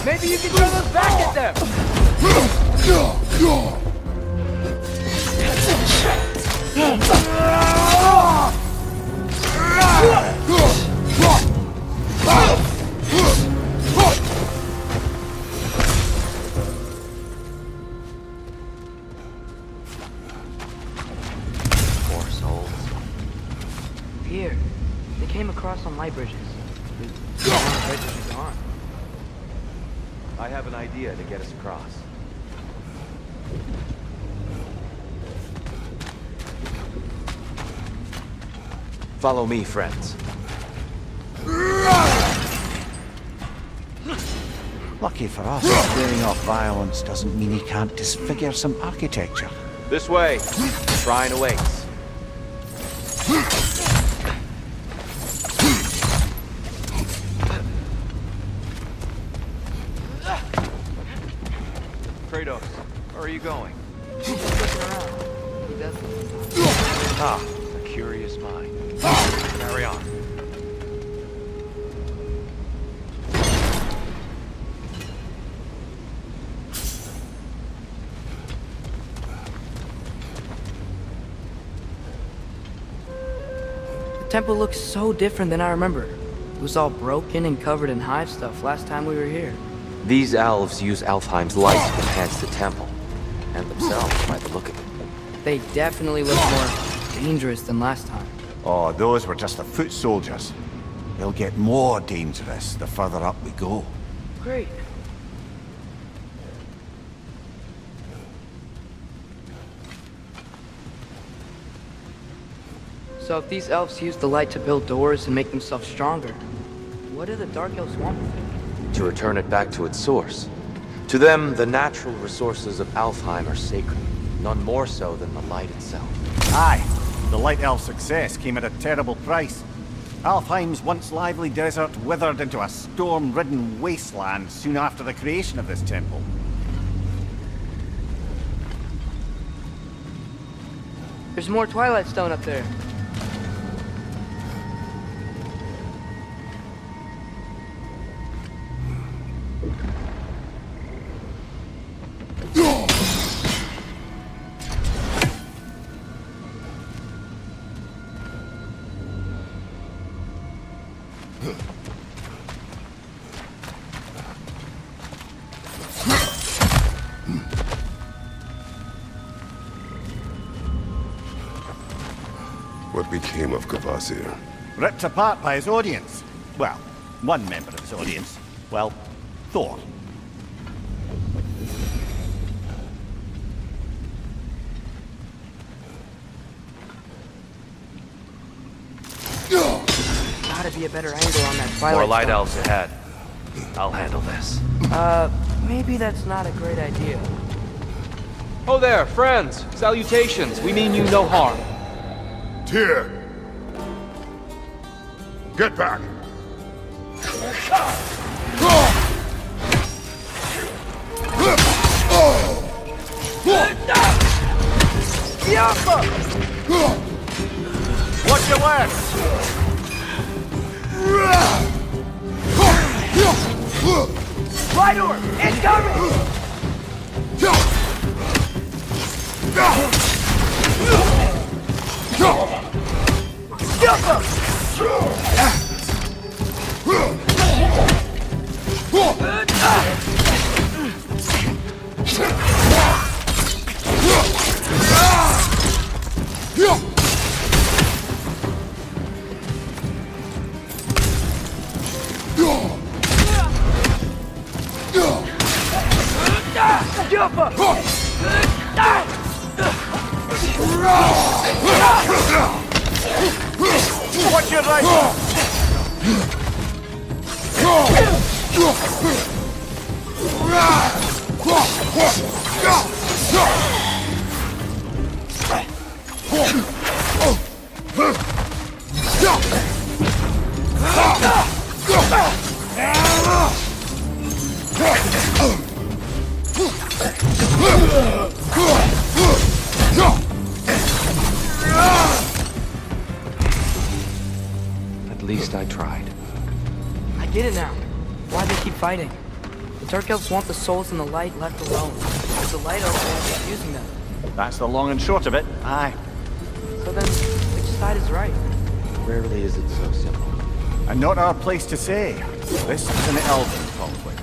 Maybe you can throw those back at them! Poor souls. Here, they came across on light bridges. The bridges are gone. I have an idea to get us across. Follow me, friends. Lucky for us, swearing off violence doesn't mean he can't disfigure some architecture. This way. Shrine awaits. Kratos, where are you going? He's just looking around. He does this sometimes. Ah, a curious mind. Carry on. The temple looks so different than I remember. It was all broken and covered in hive stuff last time we were here. These elves use Alfheim's light to enhance the temple, and themselves by the look of it. They definitely look more dangerous than last time. Oh, those were just the foot soldiers. They'll get more dangerous the further up we go. Great. So if these elves use the light to build doors and make themselves stronger, what do the Dark Elves want with it? To return it back to its source. To them, the natural resources of Alfheim are sacred, none more so than the light itself. Aye, the Light Elf success came at a terrible price. Alfheim's once lively desert withered into a storm-ridden wasteland soon after the creation of this temple. There's more Twilight Stone up there. What became of Kvasir? Ripped apart by his audience. Well, one member of his audience. Well, Thor. Gotta be a better angle on that Twilight More light Stone. elves ahead. I'll handle this. Maybe that's not a great idea. Oh there, friends! Salutations! We mean you no harm. Tyr! Get back! Watch your work! Right orb! Incoming! Watch your right! At least I tried. I get it now. Why they keep fighting. The Dark Elves want the souls and the light left alone. But the Light Elves won't keep using them. That's the long and short of it, aye. So then, which side is right? Rarely is it so simple. And not our place to say. This is an elven conflict.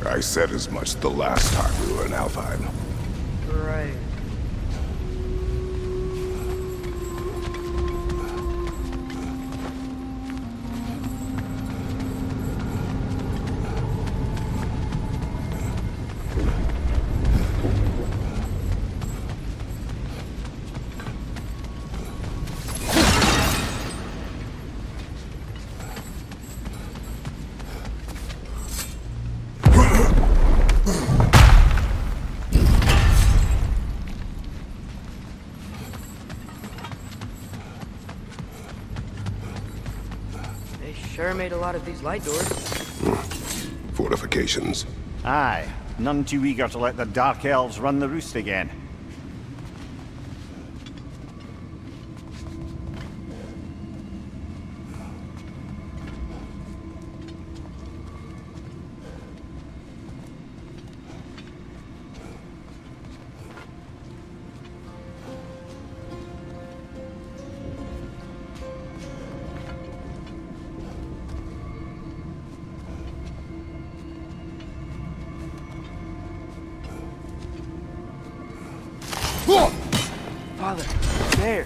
I said as much the last time we were in Alfheim. Right. Sure made a lot of these light doors. Fortifications. Aye, none too eager to let the Dark Elves run the roost again. Father, there.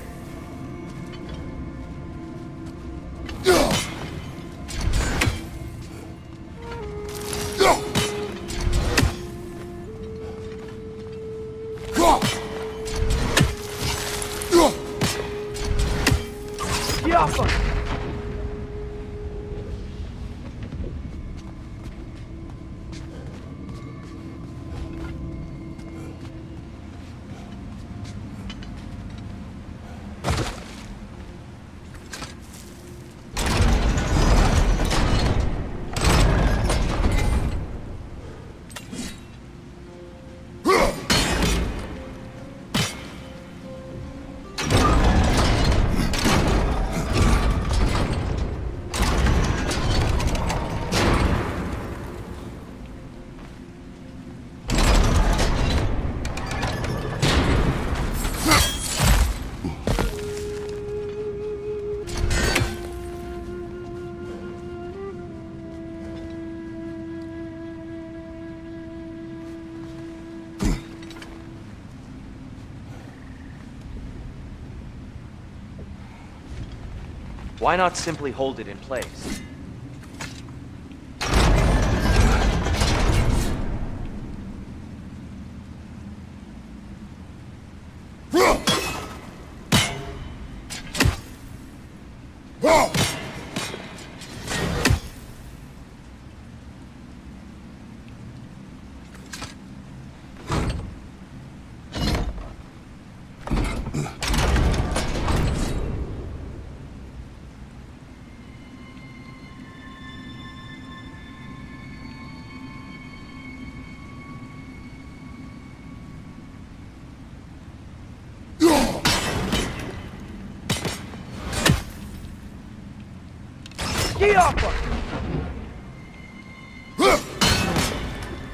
Why not simply hold it in place?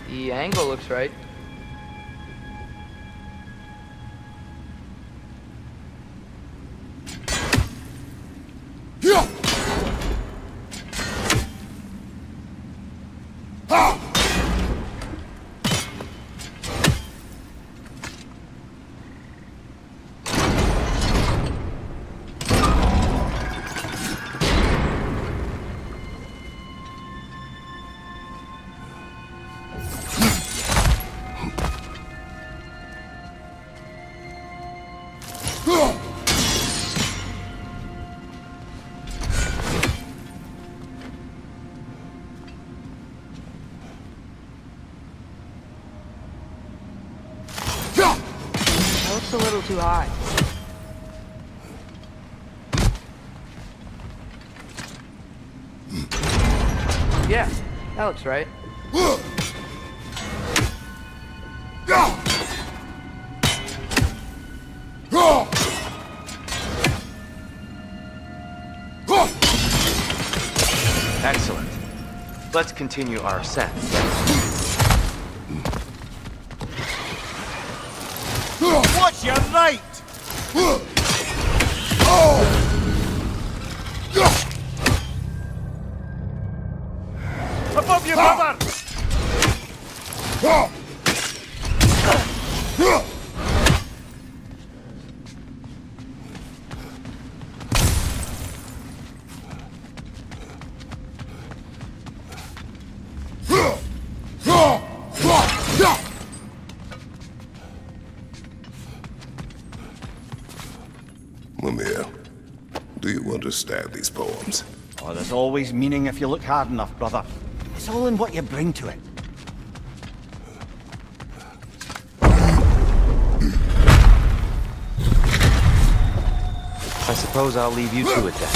The angle looks right. That looks a little too high. Yeah, that looks right. Excellent. Let's continue our ascent. Watch your right! Above you, brother! Mimir, do you understand these poems? Oh, there's always meaning if you look hard enough, brother. It's all in what you bring to it. I suppose I'll leave you to it then.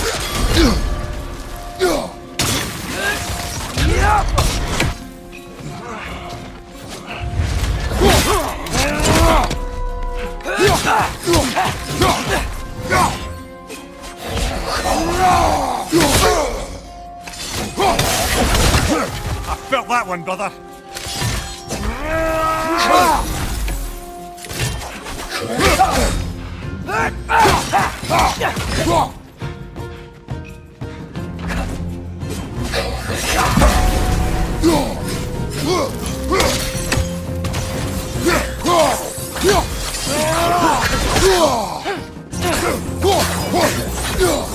I felt that one, brother.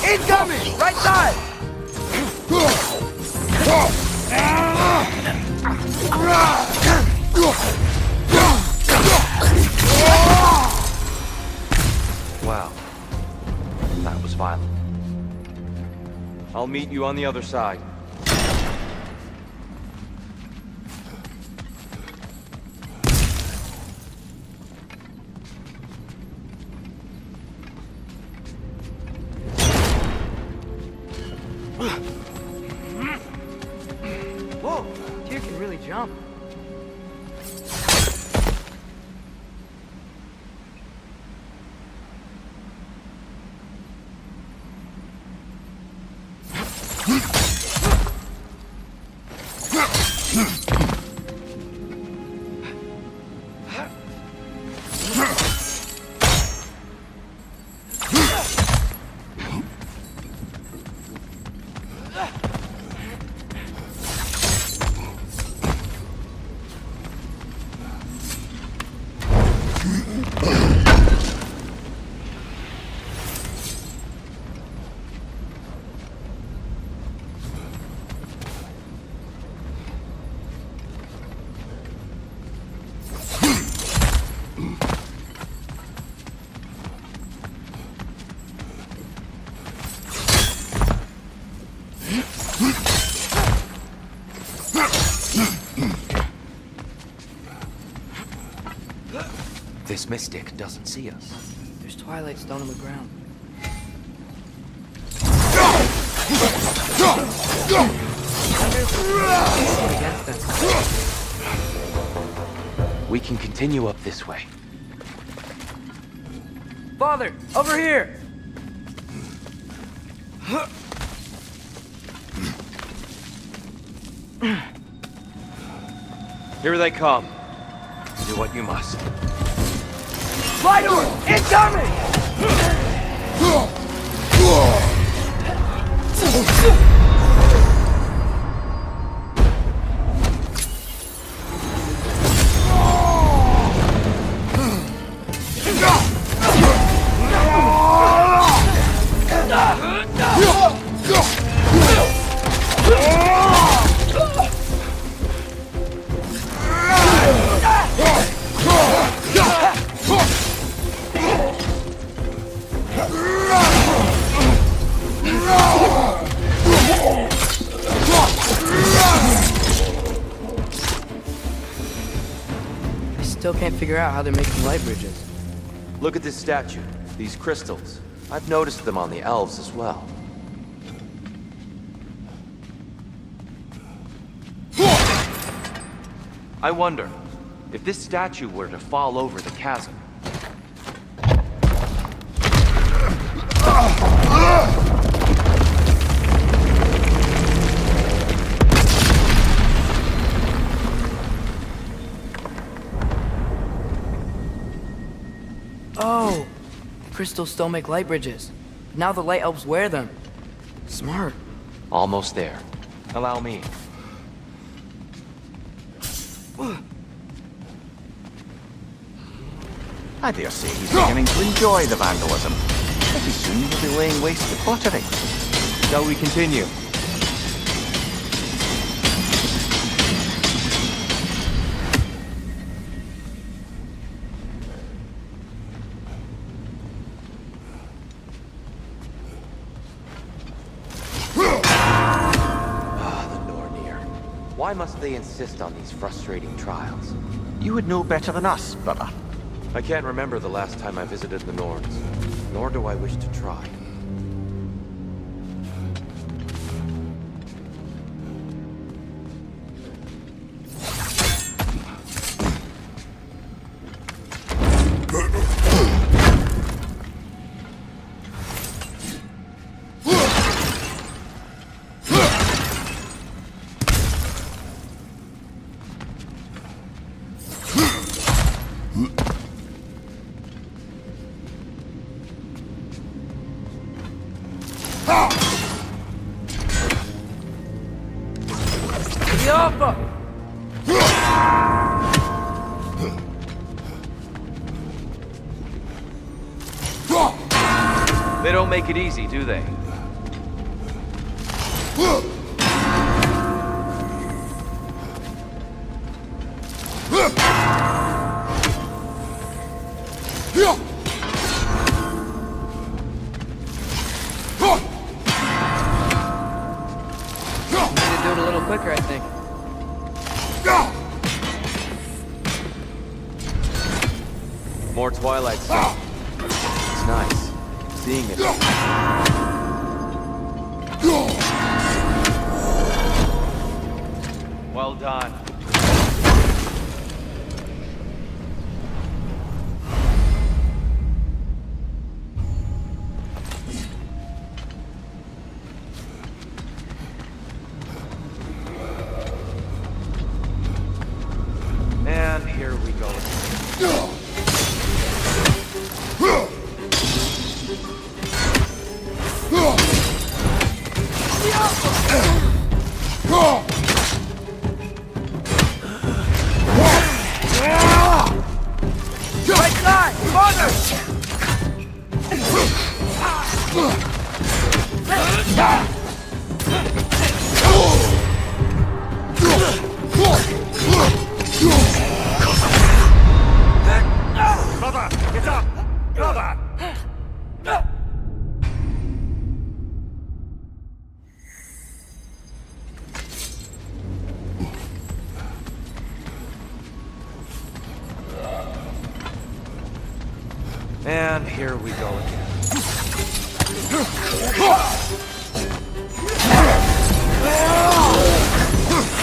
Incoming! Right side! Wow. That was violent. I'll meet you on the other side. Whoa! Tyr can really jump. This mystic doesn't see us. There's twilight stone on the ground. We can continue up this way. Father, over here! Here they come. Do what you must. Spider! Incoming! Still can't figure out how they're making light bridges. Look at this statue, these crystals. I've noticed them on the elves as well. I wonder, if this statue were to fall over the chasm. Oh! Crystals still make light bridges. Now the light elves wear them. Smart. Almost there. Allow me. I dare say he's beginning to enjoy the vandalism. Pretty soon he'll be laying waste to pottery. Shall we continue? Why must they insist on these frustrating trials? You would know better than us, brother. I can't remember the last time I visited the Norns, nor do I wish to try. They don't make it easy, do they? Do it a little quicker, I think. More twilight stuff. It's nice. Seeing it. Well done. And here we go. Right side! Father! Brother, get up! Brother! And here we go again.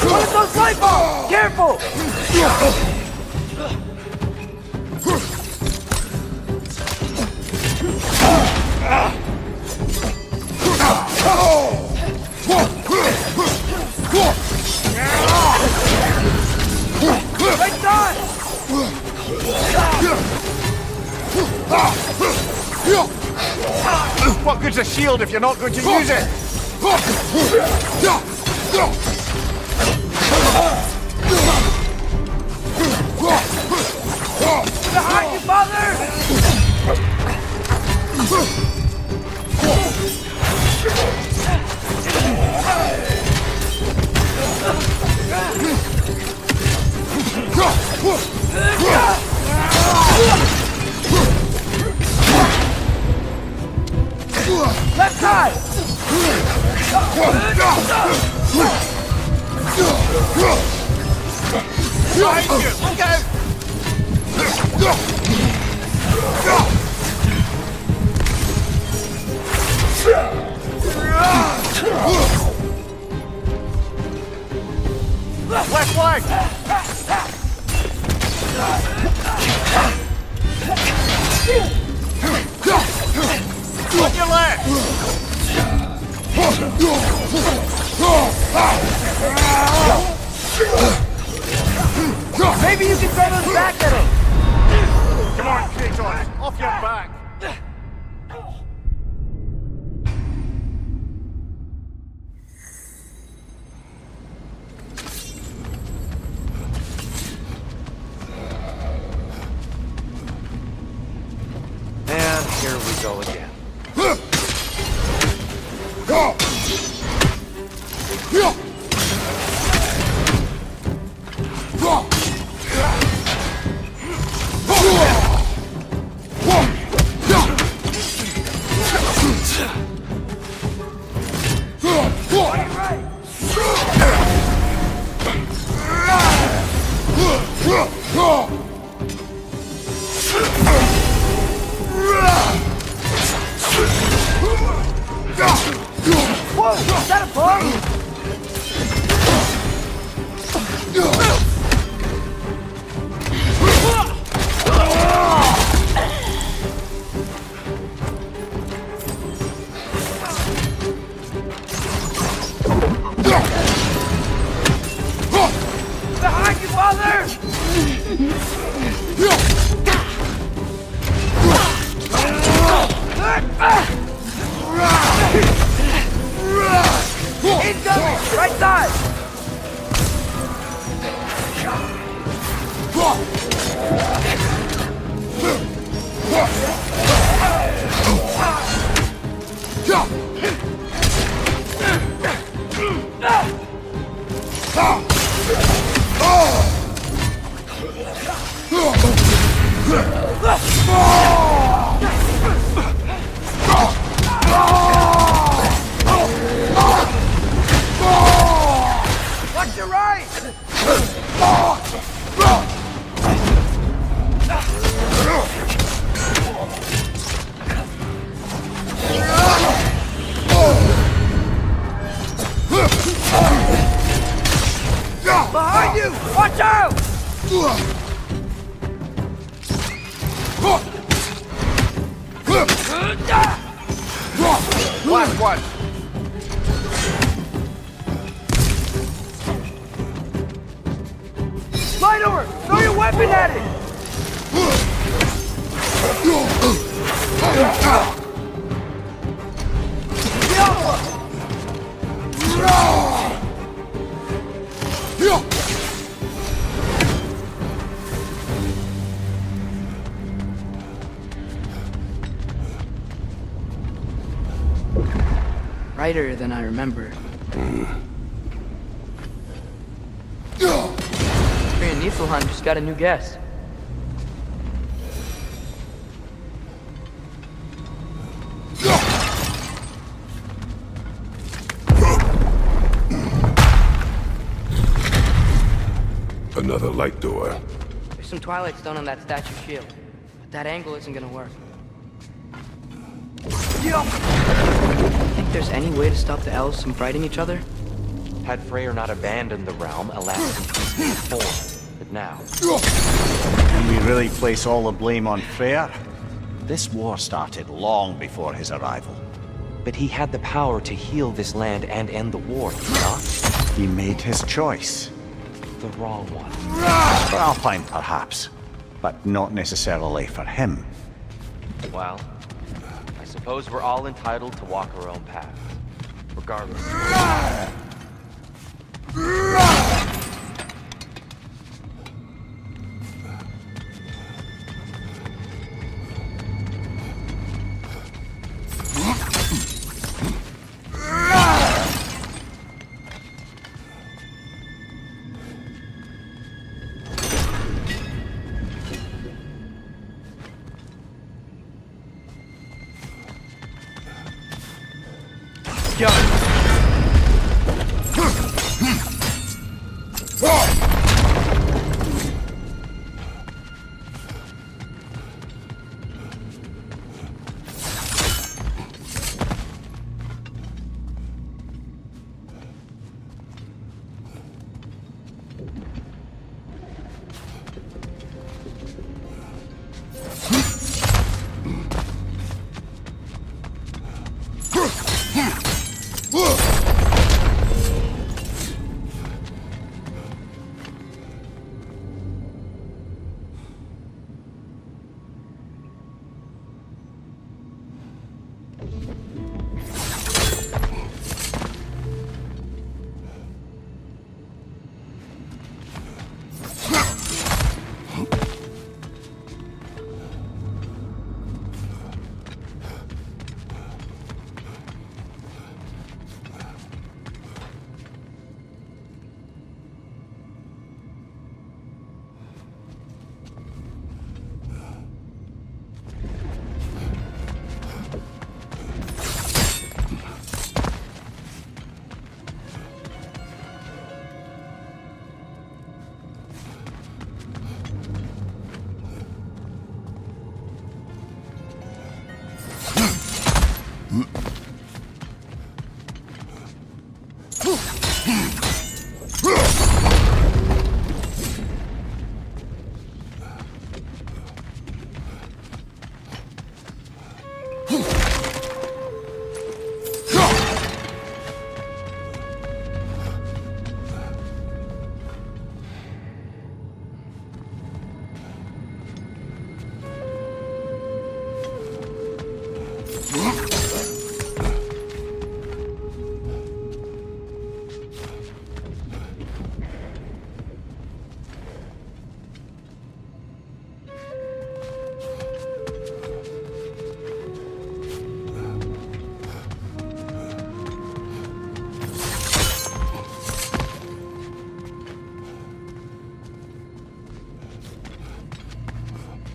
What is those light bulbs? Careful! Right side! What good's a shield if you're not going to use it? Behind you, father! Left side! Behind you! Look out! Left leg! On your left! Maybe you can throw those back at him! Come on, Kratos! Off your back! Here we go again. Whoa! Is that a bomb? Behind you, father! Incoming! Right side! Watch your right! Behind you! Watch out! Last one. Slide over! Throw your weapon at it! Brighter than I remember. Korean Niflheim just got a new guest. Another light door. There's some Twilight Stone on that statue shield, but that angle isn't gonna work. Think there's any way to stop the elves from fighting each other? Had Freyr not abandoned the realm, Aladdin could form. But now... Can we really place all the blame on Freya? This war started long before his arrival. But he had the power to heal this land and end the war, did he not? He made his choice. The wrong one. For Alpine, perhaps. But not necessarily for him. Well, I suppose we're all entitled to walk our own paths. Regardless.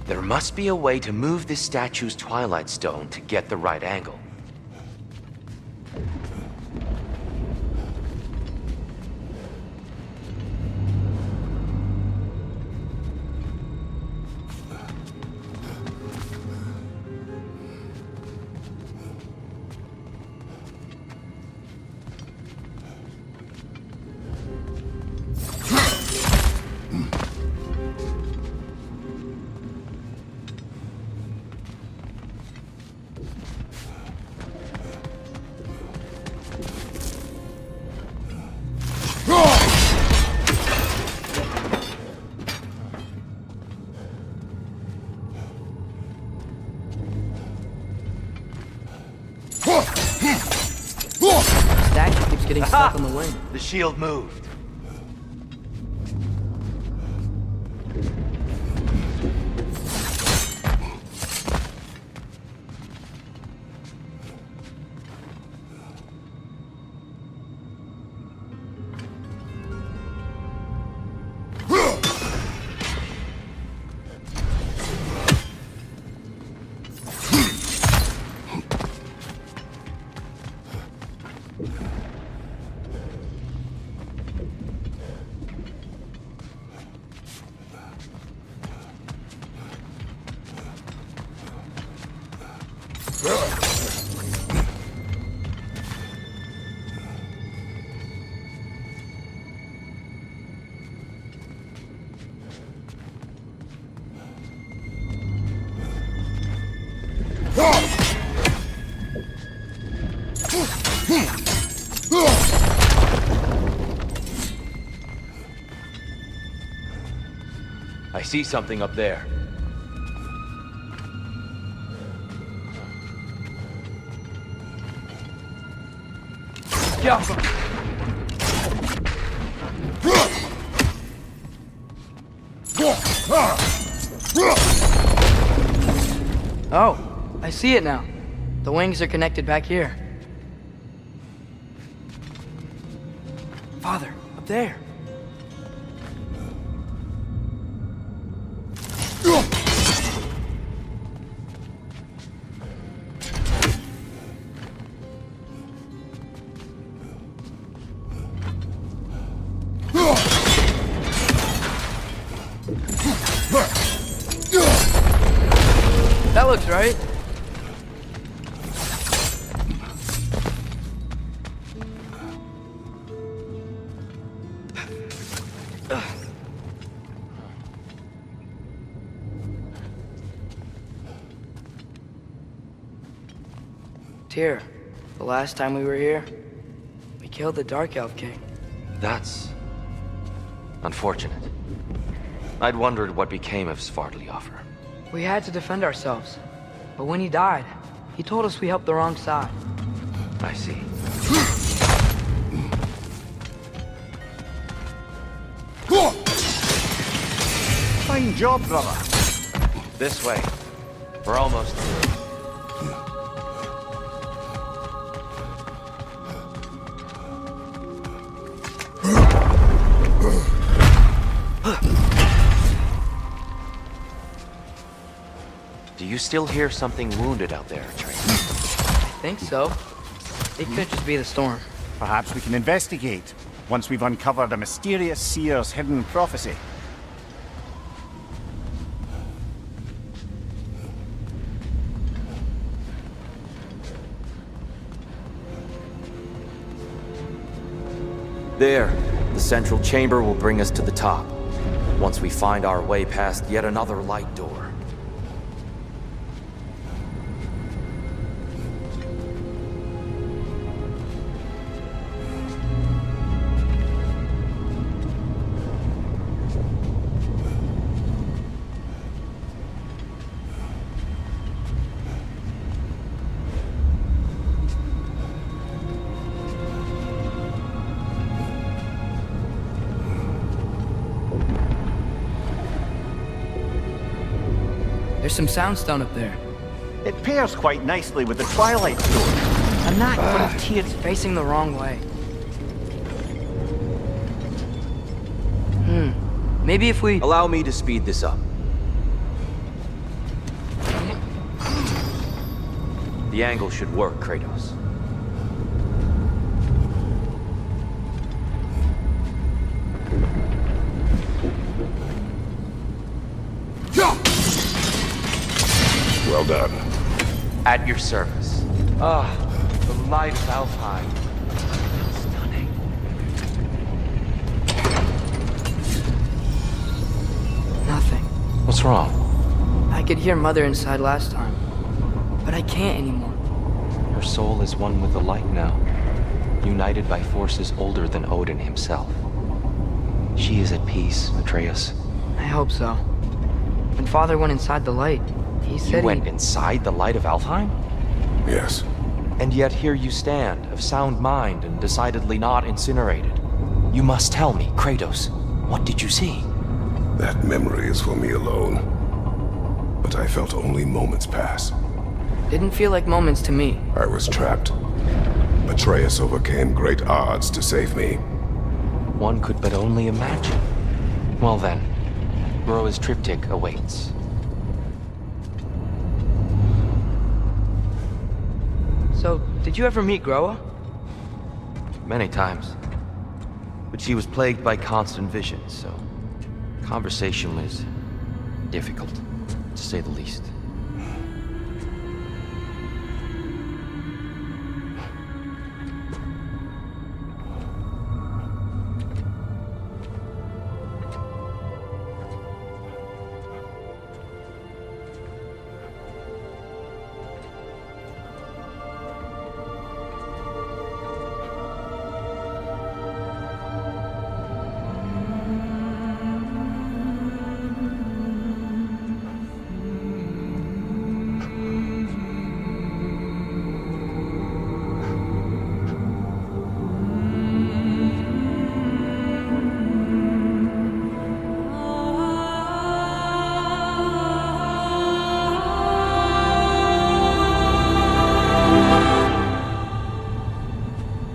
There must be a way to move this statue's Twilight Stone to get the right angle. Statue keeps getting stuck on the wing. The shield moved. I see something up there. Yeah. Oh, I see it now. The wings are connected back here. Father, up there. That looks right. Tyr, the last time we were here, we killed the Dark Elf King. That's unfortunate. I'd wondered what became of Svartalfheim. We had to defend ourselves. But when he died, he told us we helped the wrong side. I see. Fine job, brother. This way. We're almost through. Do you still hear something wounded out there, Atreus? I think so. It could just be the storm. Perhaps we can investigate, once we've uncovered a mysterious seer's hidden prophecy. There, the central chamber will bring us to the top, once we find our way past yet another light door. There's some soundstone up there. It pairs quite nicely with the Twilight story. I'm not putting tears facing the wrong way. Maybe if we... Allow me to speed this up. The angle should work, Kratos. Well done. At your service. Ah, the light of Alfheim. Stunning. Nothing. What's wrong? I could hear Mother inside last time, but I can't anymore. Her soul is one with the light now, united by forces older than Odin himself. She is at peace, Atreus. I hope so. When Father went inside the light, he said You went inside the light of Alfheim? Yes. And yet here you stand, of sound mind and decidedly not incinerated. You must tell me, Kratos, what did you see? That memory is for me alone. But I felt only moments pass. Didn't feel like moments to me. I was trapped. Atreus overcame great odds to save me. One could but only imagine. Well then, Groa's triptych awaits. So, did you ever meet Groa? Many times. But she was plagued by constant visions, so conversation was difficult, to say the least.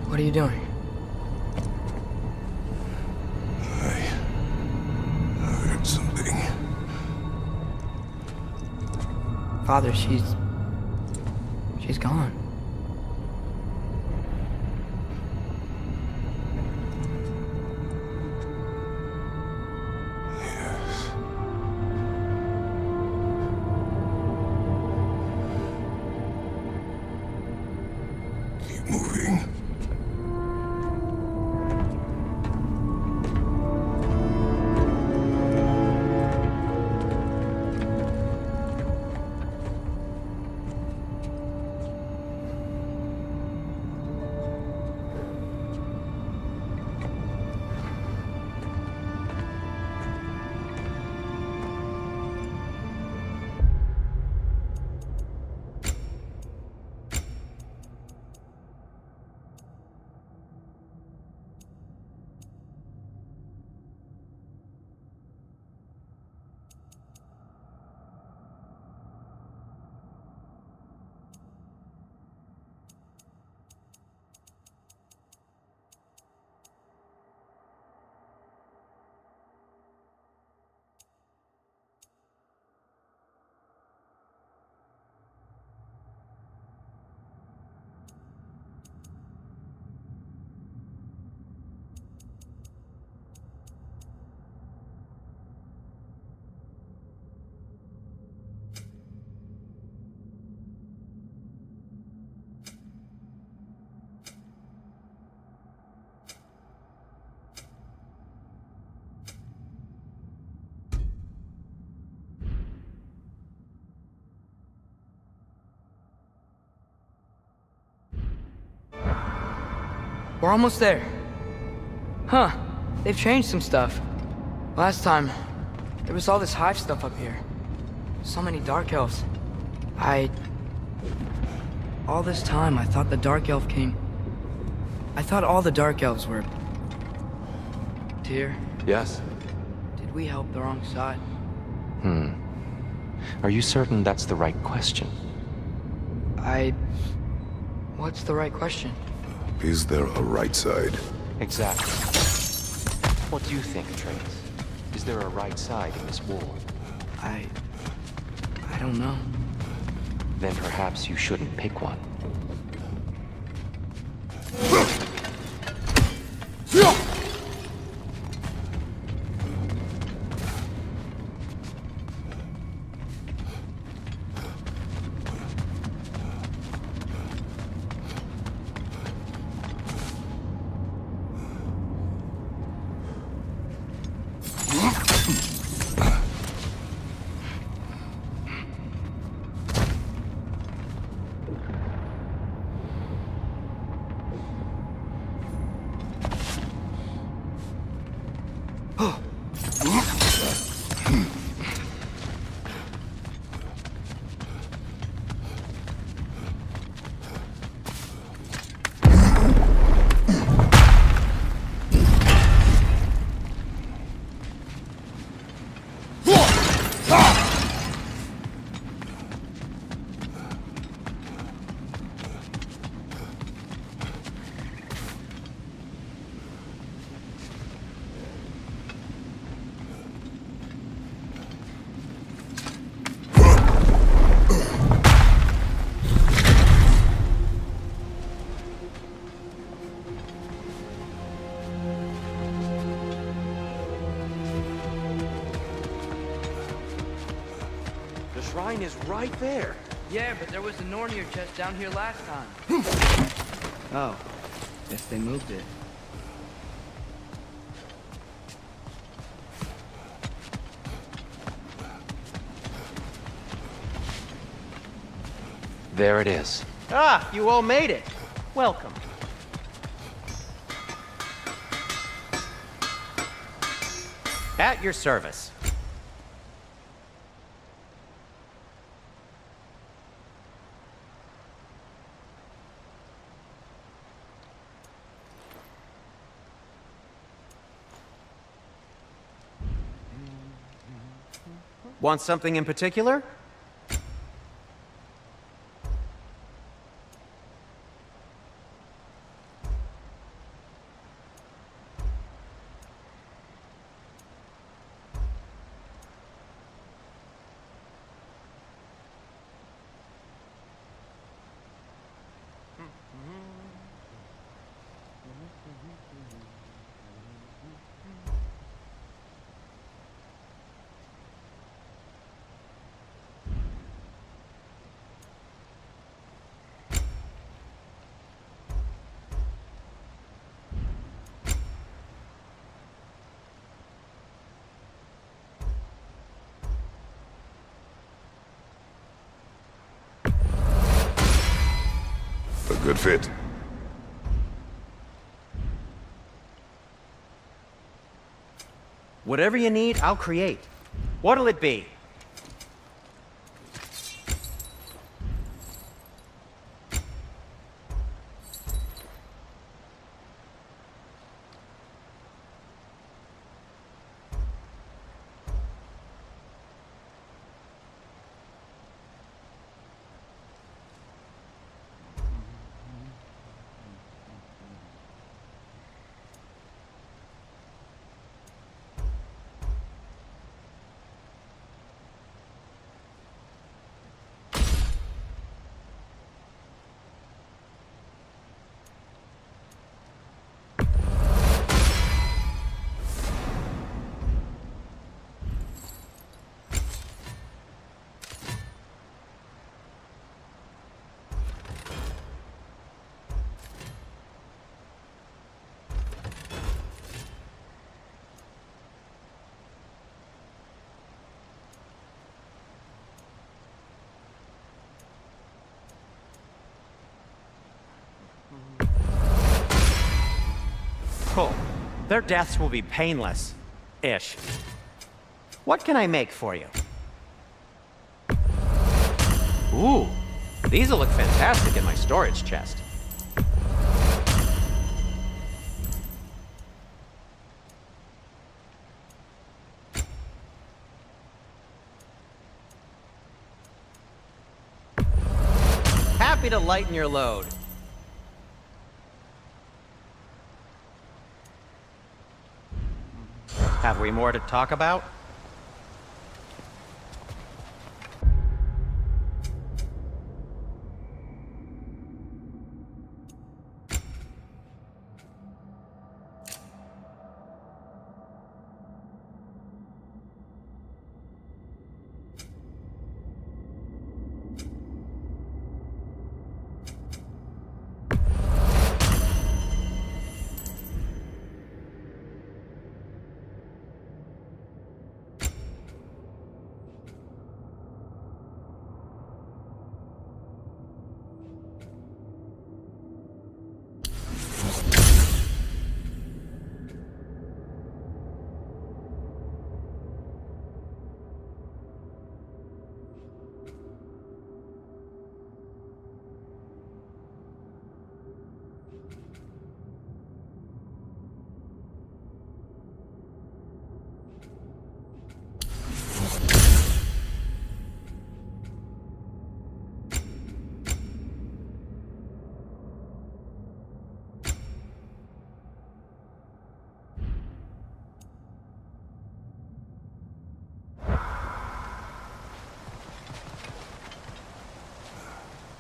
What are you doing? I heard something. Father, she's gone. Yes. Keep moving. We're almost there. Huh. They've changed some stuff. Last time, there was all this hive stuff up here. So many dark elves. All this time, I thought the dark elf king... I thought all the dark elves were... Tyr? Yes? Did we help the wrong side? Are you certain that's the right question? What's the right question? Is there a right side? Exactly. What do you think, Atreus? Is there a right side in this war? I don't know. Then perhaps you shouldn't pick one. Shrine is right there. Yeah, but there was a Nornir chest down here last time. Oh, guess they moved it. There it is. Ah, you all made it. Welcome. At your service. Want something in particular? A good fit. Whatever you need, I'll create. What'll it be? Their deaths will be painless. Ish. What can I make for you? Ooh, these will look fantastic in my storage chest. Happy to lighten your load. Have we more to talk about?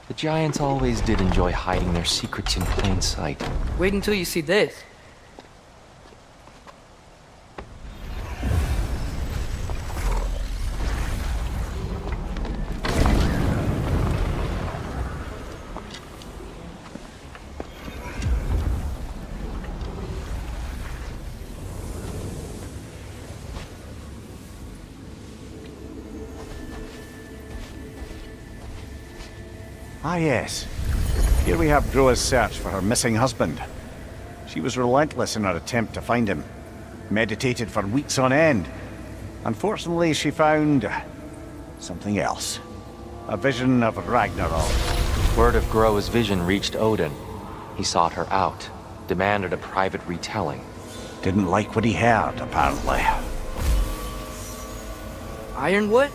The giants always did enjoy hiding their secrets in plain sight. Wait until you see this. Ah, yes. Here we have Groa's search for her missing husband. She was relentless in her attempt to find him. Meditated for weeks on end. Unfortunately, she found something else. A vision of Ragnarok. Word of Groa's vision reached Odin. He sought her out, demanded a private retelling. Didn't like what he heard, apparently. Ironwood?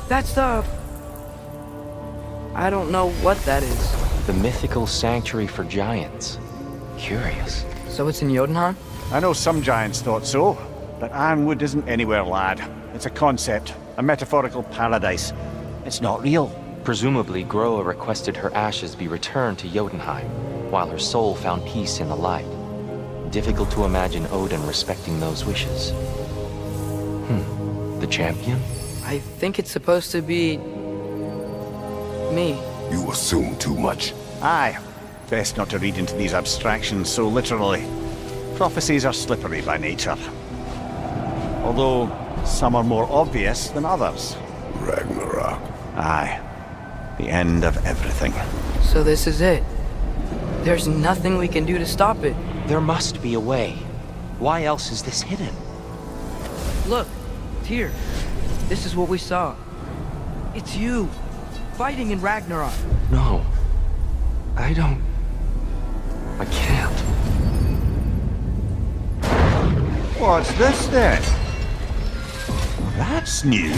That's the... I don't know what that is. The mythical sanctuary for giants. Curious. So it's in Jotunheim? I know some giants thought so, but Ironwood isn't anywhere, lad. It's a concept, a metaphorical paradise. It's not real. Presumably, Groa requested her ashes be returned to Jotunheim, while her soul found peace in the light. Difficult to imagine Odin respecting those wishes. The champion? I think it's supposed to be... me. You assume too much. Aye. Best not to read into these abstractions so literally. Prophecies are slippery by nature. Although, some are more obvious than others. Ragnarok. Aye. The end of everything. So this is it. There's nothing we can do to stop it. There must be a way. Why else is this hidden? Look, Tyr. This is what we saw. It's you. Fighting in Ragnarok. No. I don't... I can't. What's this then? That's new.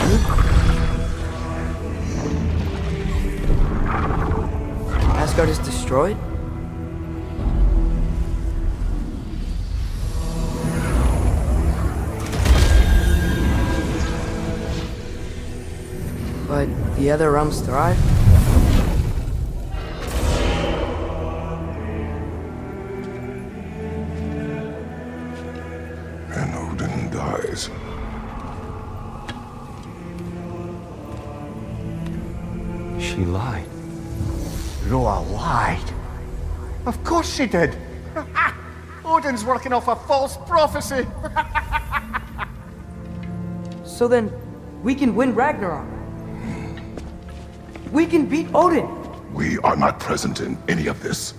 Asgard is destroyed? But the other realms thrive? And Odin dies. She lied. Groa lied. Of course she did. Odin's working off a false prophecy. So then, we can win Ragnarok. We can beat Odin. We are not present in any of this.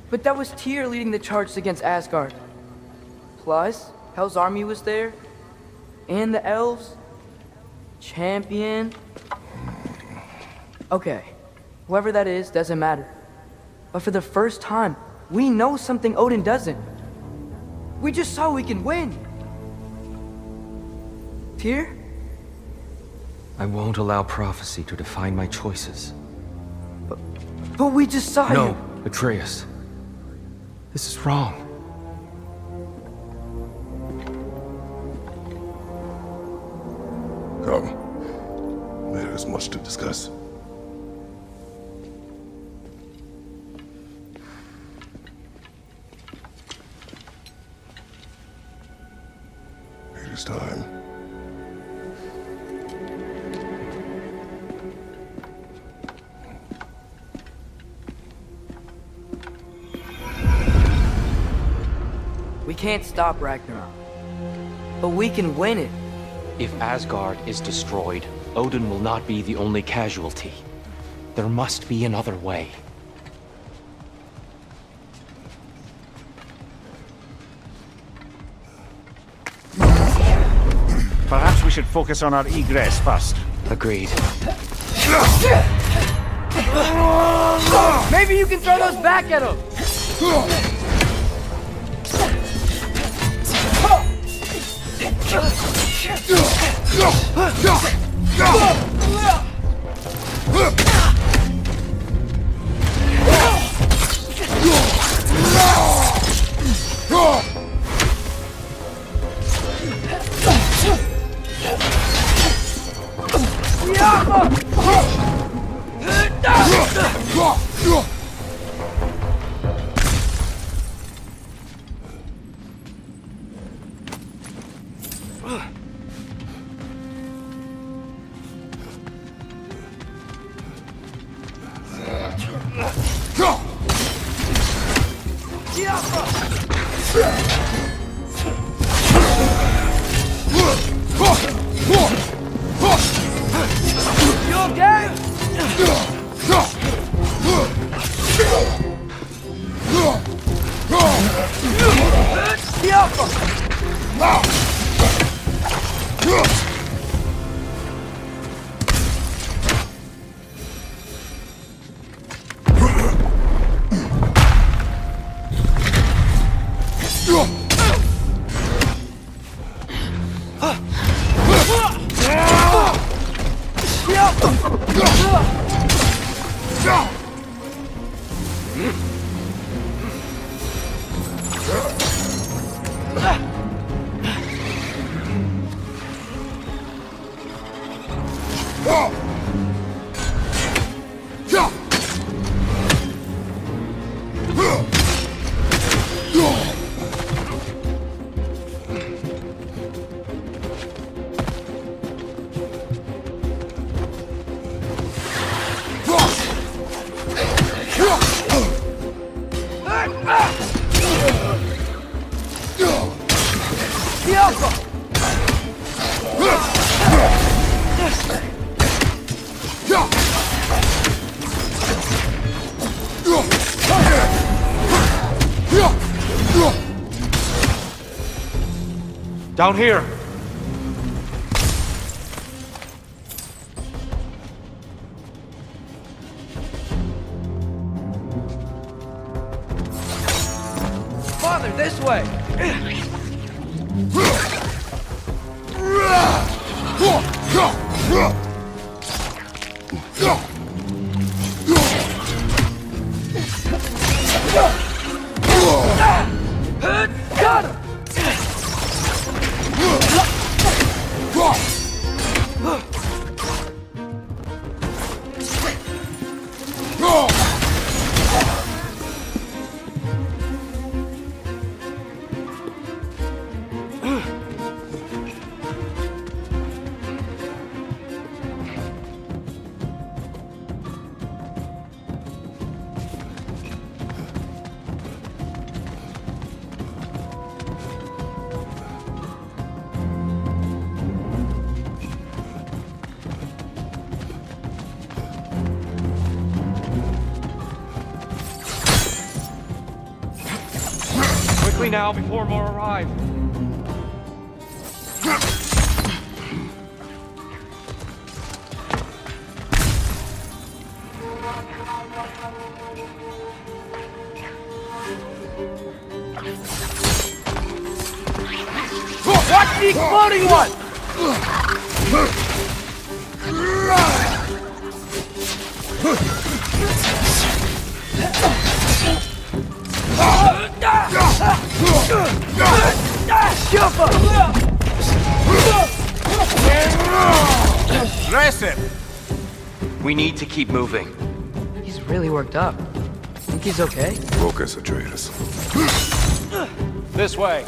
But that was Tyr leading the charge against Asgard. Plus, Hell's Army was there. And the elves. Champion. Okay, whoever that is doesn't matter. But for the first time, we know something Odin doesn't. We just saw we can win. Tyr? I won't allow prophecy to define my choices. But we just saw No, you. Atreus. This is wrong. Come. There is much to discuss. It is time. We can't stop Ragnarok. But we can win it. If Asgard is destroyed, Odin will not be the only casualty. There must be another way. Perhaps we should focus on our egress first. Agreed. Maybe you can throw those back at him! Down here! Father, this way! Got him! Quickly now, before more arrive. Watch the exploding one! Dress him! We need to keep moving. He's really worked up. Think he's okay? Focus, Atreus. This way.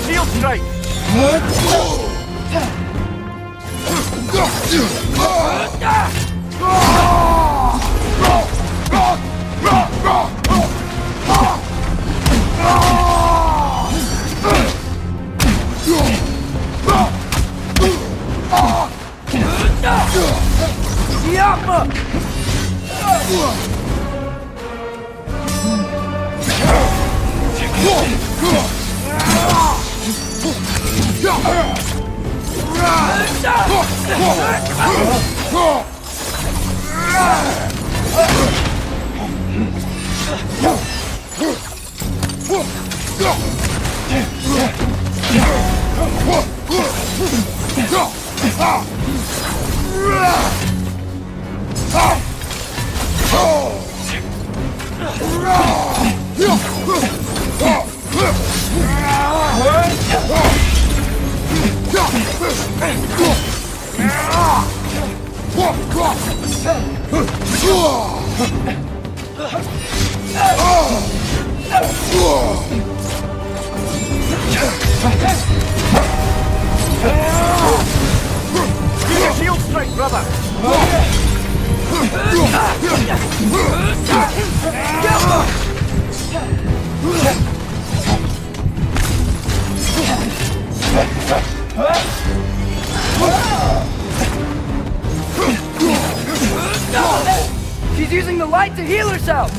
Shield strike! Shield strike, brother! She's using the light to heal herself!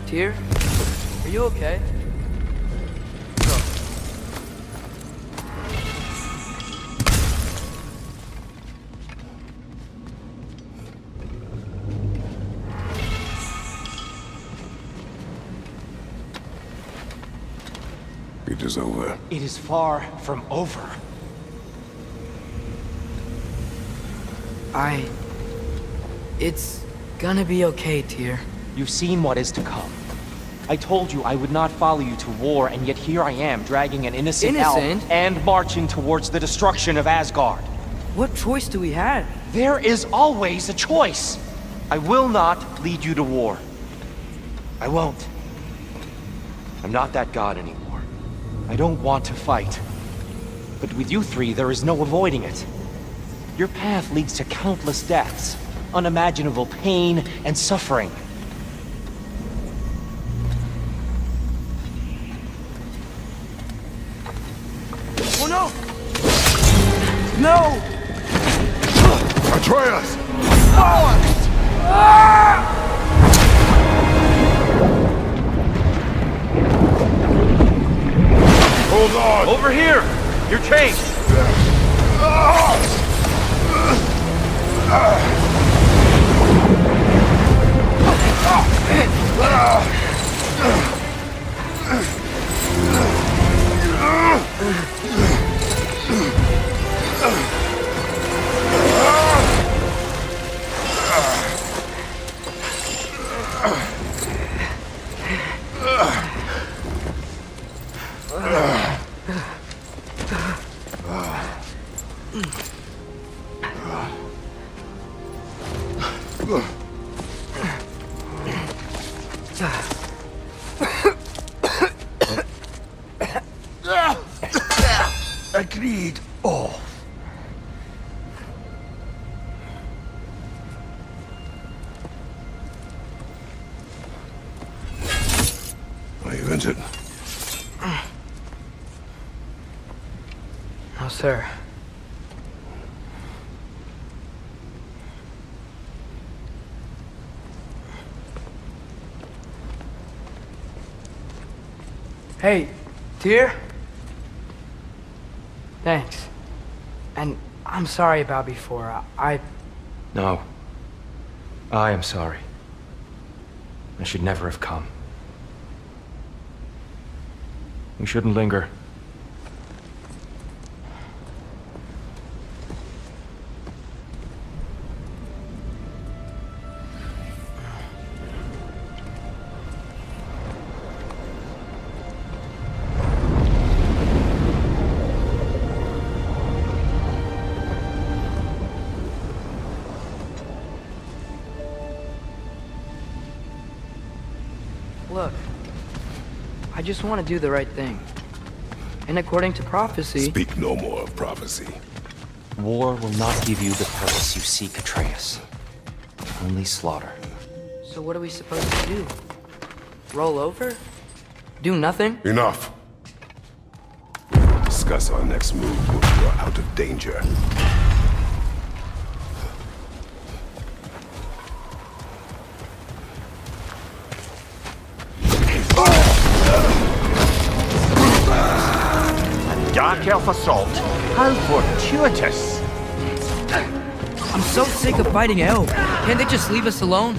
Tyr, are you okay? It is over. It is far from over. I It's gonna be okay, Tyr. You've seen what is to come. I told you I would not follow you to war, and yet here I am, dragging an innocent elf and marching towards the destruction of Asgard. What choice do we have? There is always a choice. I will not lead you to war. I won't. I'm not that god anymore. I don't want to fight. But with you three, there is no avoiding it. Your path leads to countless deaths, unimaginable pain and suffering. Oh no! No! Atreus! Hold on! Over here! You're chased! Agreed. Oh. Are you injured? No, sir. Hey, Tyr? Thanks. And I'm sorry about before. No. I am sorry. I should never have come. We shouldn't linger. Look, I just want to do the right thing. And according to prophecy... Speak no more of prophecy. War will not give you the purpose you seek, Atreus. Only slaughter. So what are we supposed to do? Roll over? Do nothing? Enough. Discuss our next move when we are out of danger. Dark elf assault. How fortuitous. I'm so sick of fighting elves. Can't they just leave us alone?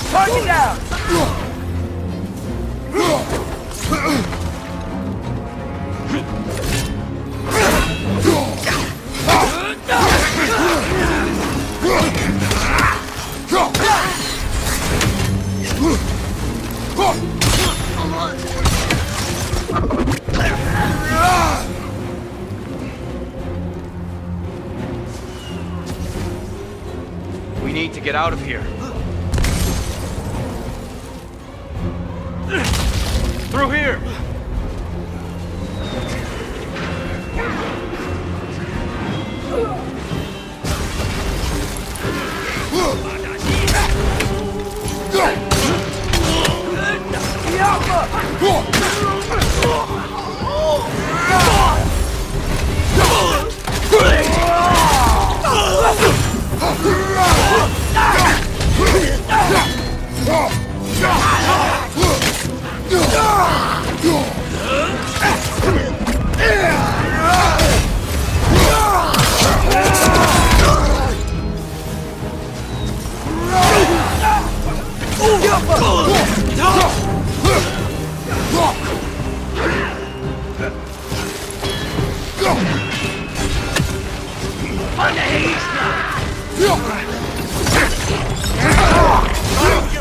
Target down! We need to get out of here. Through here!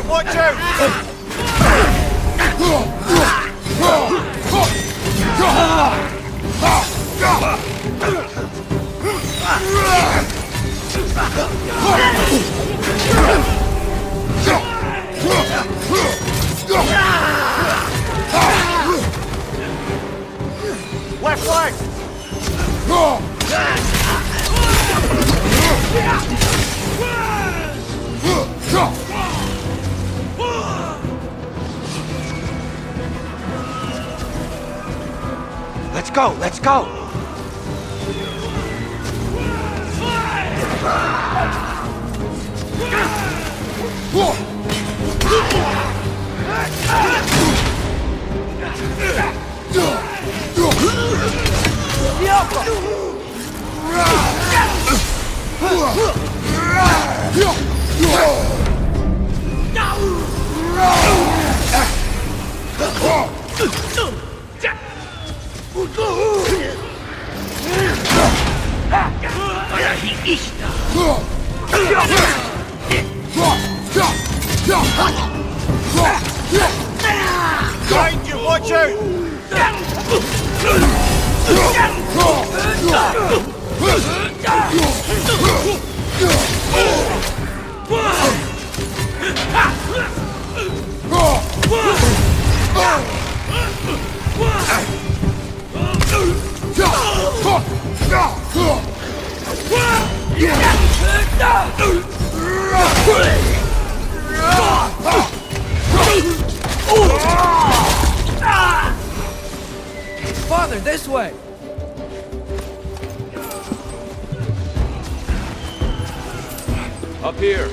Watch out! Left leg! Let's go, let's go! Behind you, watch out! Father, this way! Up here.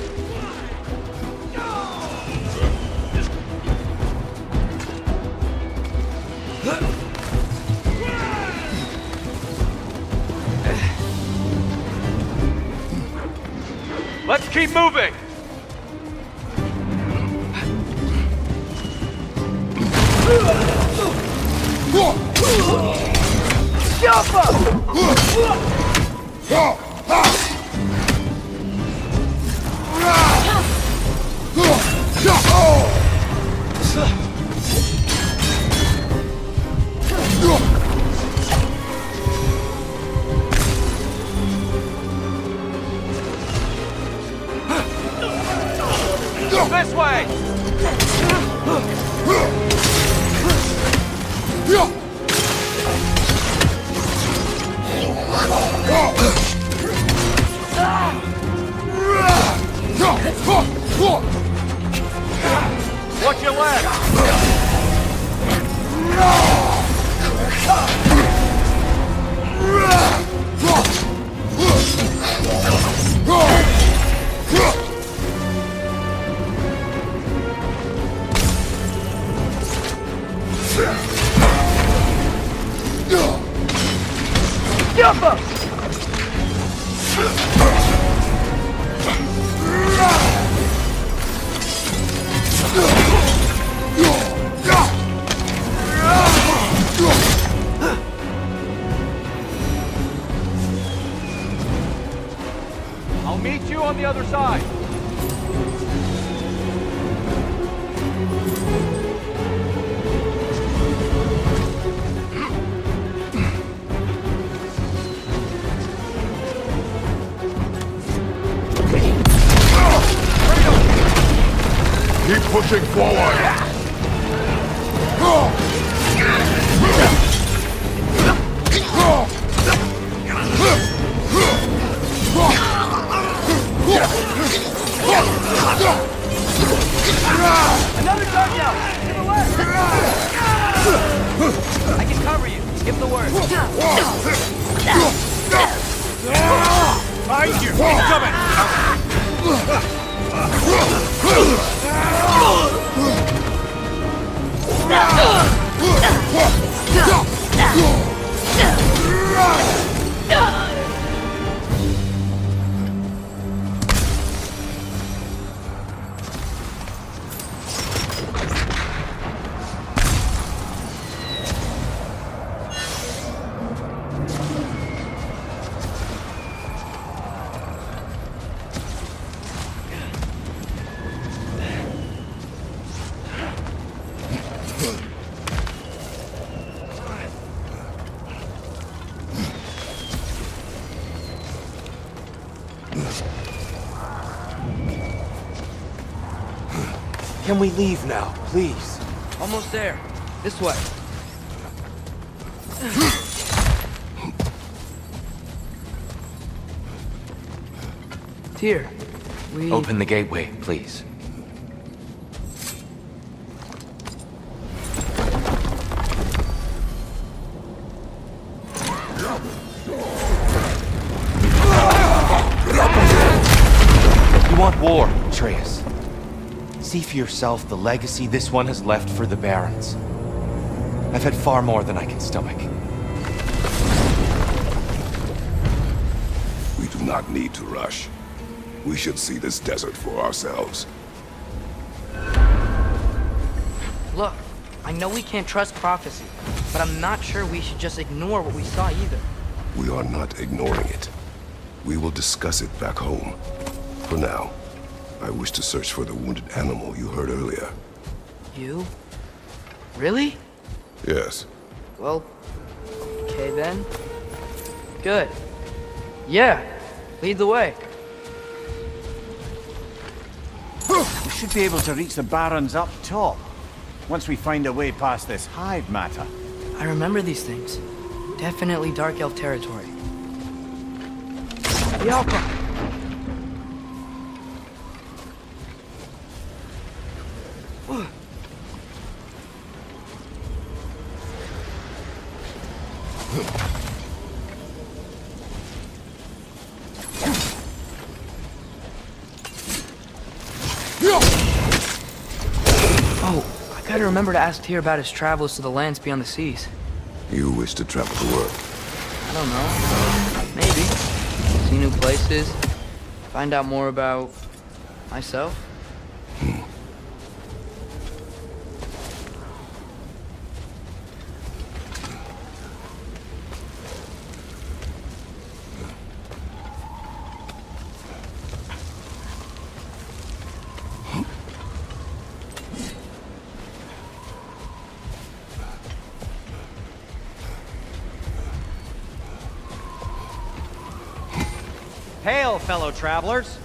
Let's keep moving! This way! Watch your left! I'll meet you on the other side. Keep pushing forward! Another dart now! To the left! I can cover you. Give the word. Behind you! Incoming! Can we leave now, please? Almost there. This way. Tyr, we... Open the gateway, please. You want war, Atreus. See for yourself the legacy this one has left for the Barons. I've had far more than I can stomach. We do not need to rush. We should see this desert for ourselves. Look, I know we can't trust prophecy, but I'm not sure we should just ignore what we saw either. We are not ignoring it. We will discuss it back home. For now, I wish to search for the wounded animal you heard earlier. You? Really? Yes. Well, okay then. Good. Yeah, lead the way. We should be able to reach the Barons up top, once we find a way past this hive matter. I remember these things. Definitely Dark Elf territory. Yalpa! Oh, I gotta remember to ask Tyr about his travels to the lands beyond the seas. You wish to travel the world? I don't know. Maybe. See new places. Find out more about... myself. Hail, fellow travelers!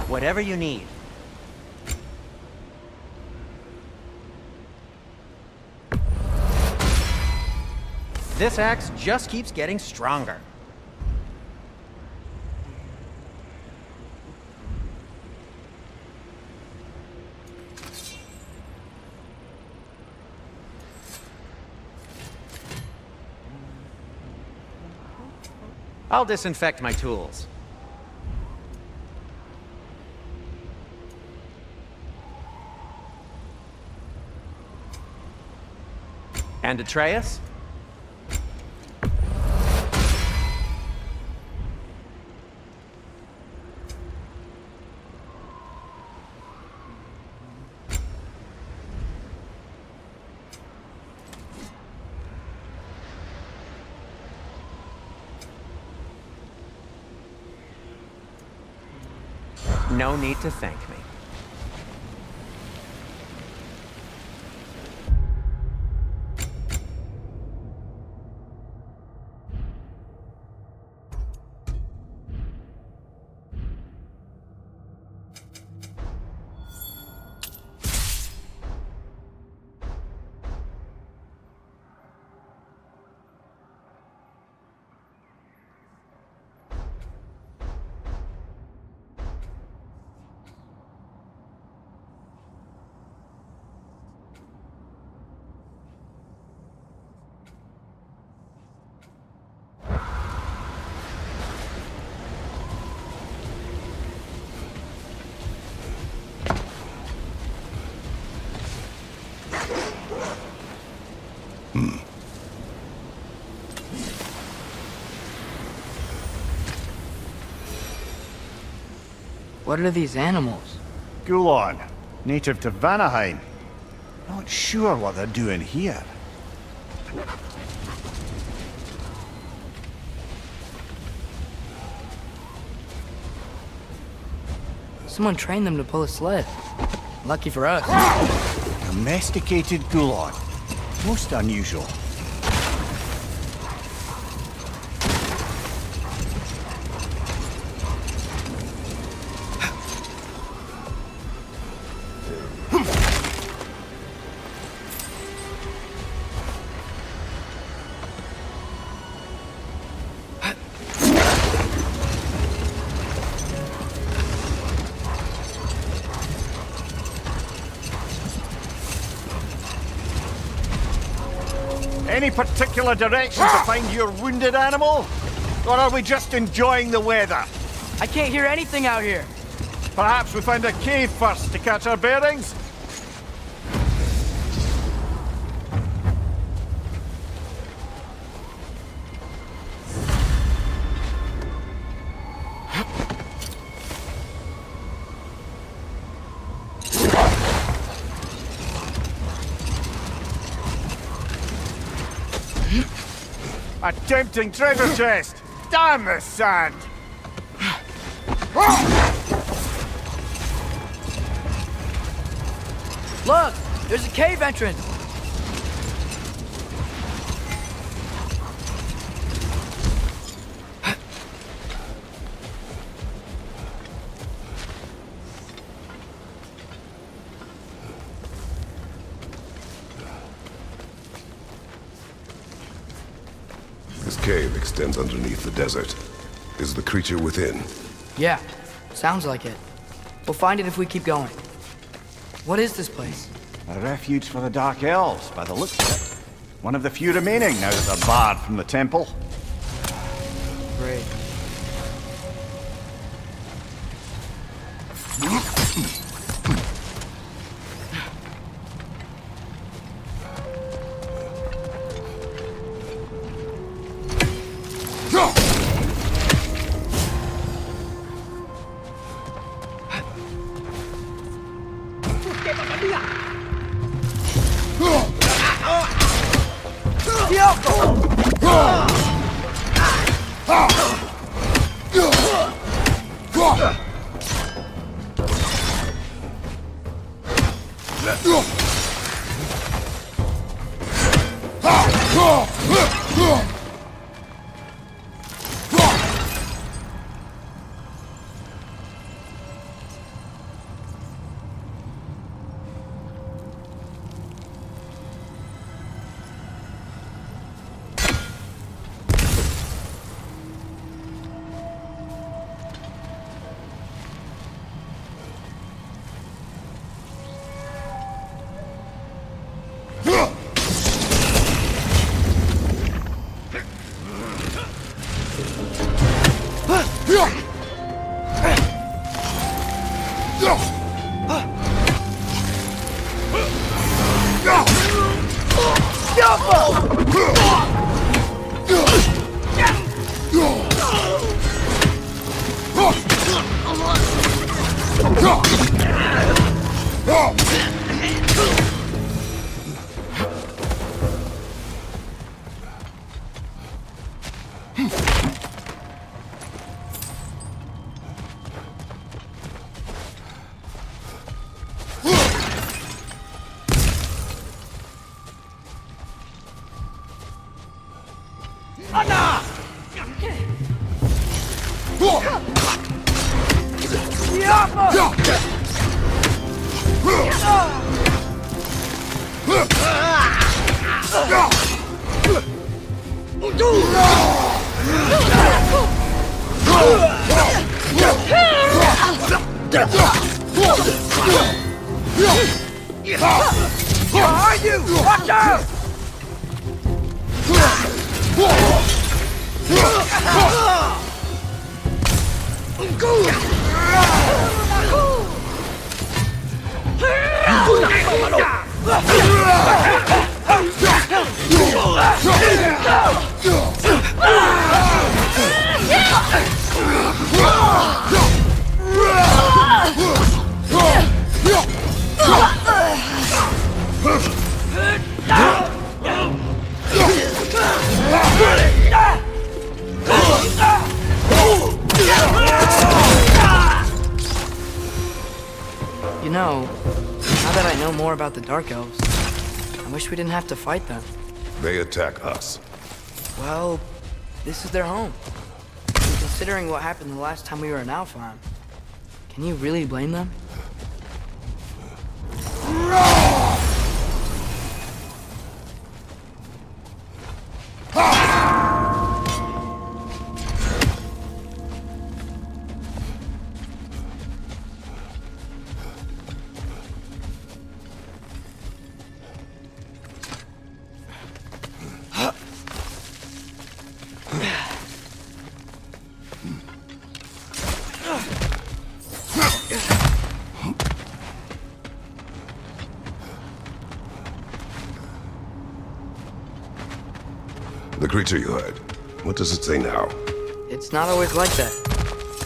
Whatever you need. This axe just keeps getting stronger. I'll disinfect my tools. And Atreus? No need to thank me. What are these animals? Gulon, native to Vanaheim. Not sure what they're doing here. Someone trained them to pull a sled. Lucky for us. Domesticated Gulon. Most unusual. Any particular direction to find your wounded animal? Or are we just enjoying the weather? I can't hear anything out here. Perhaps we find a cave first to catch our bearings? A tempting treasure chest! Damn the sand! Look! There's a cave entrance! This cave extends underneath the desert. Is the creature within? Yeah, sounds like it. We'll find it if we keep going. What is this place? A refuge for the Dark Elves, by the looks of it. One of the few remaining now that they're barred from the temple. Great. Behind you! Watch out! You know, now that I know more about the Dark Elves, I wish we didn't have to fight them. They attack us. Well, this is their home. And considering what happened the last time we were in Alfheim, can you really blame them? The creature you had, what does it say now? It's not always like that.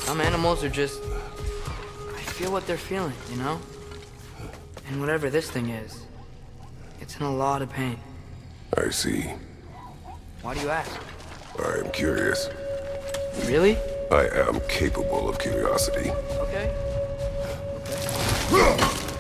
Some animals are just... I feel what they're feeling, you know? And whatever this thing is, it's in a lot of pain. I see. Why do you ask? I am curious. Really? I am capable of curiosity. Okay. Okay.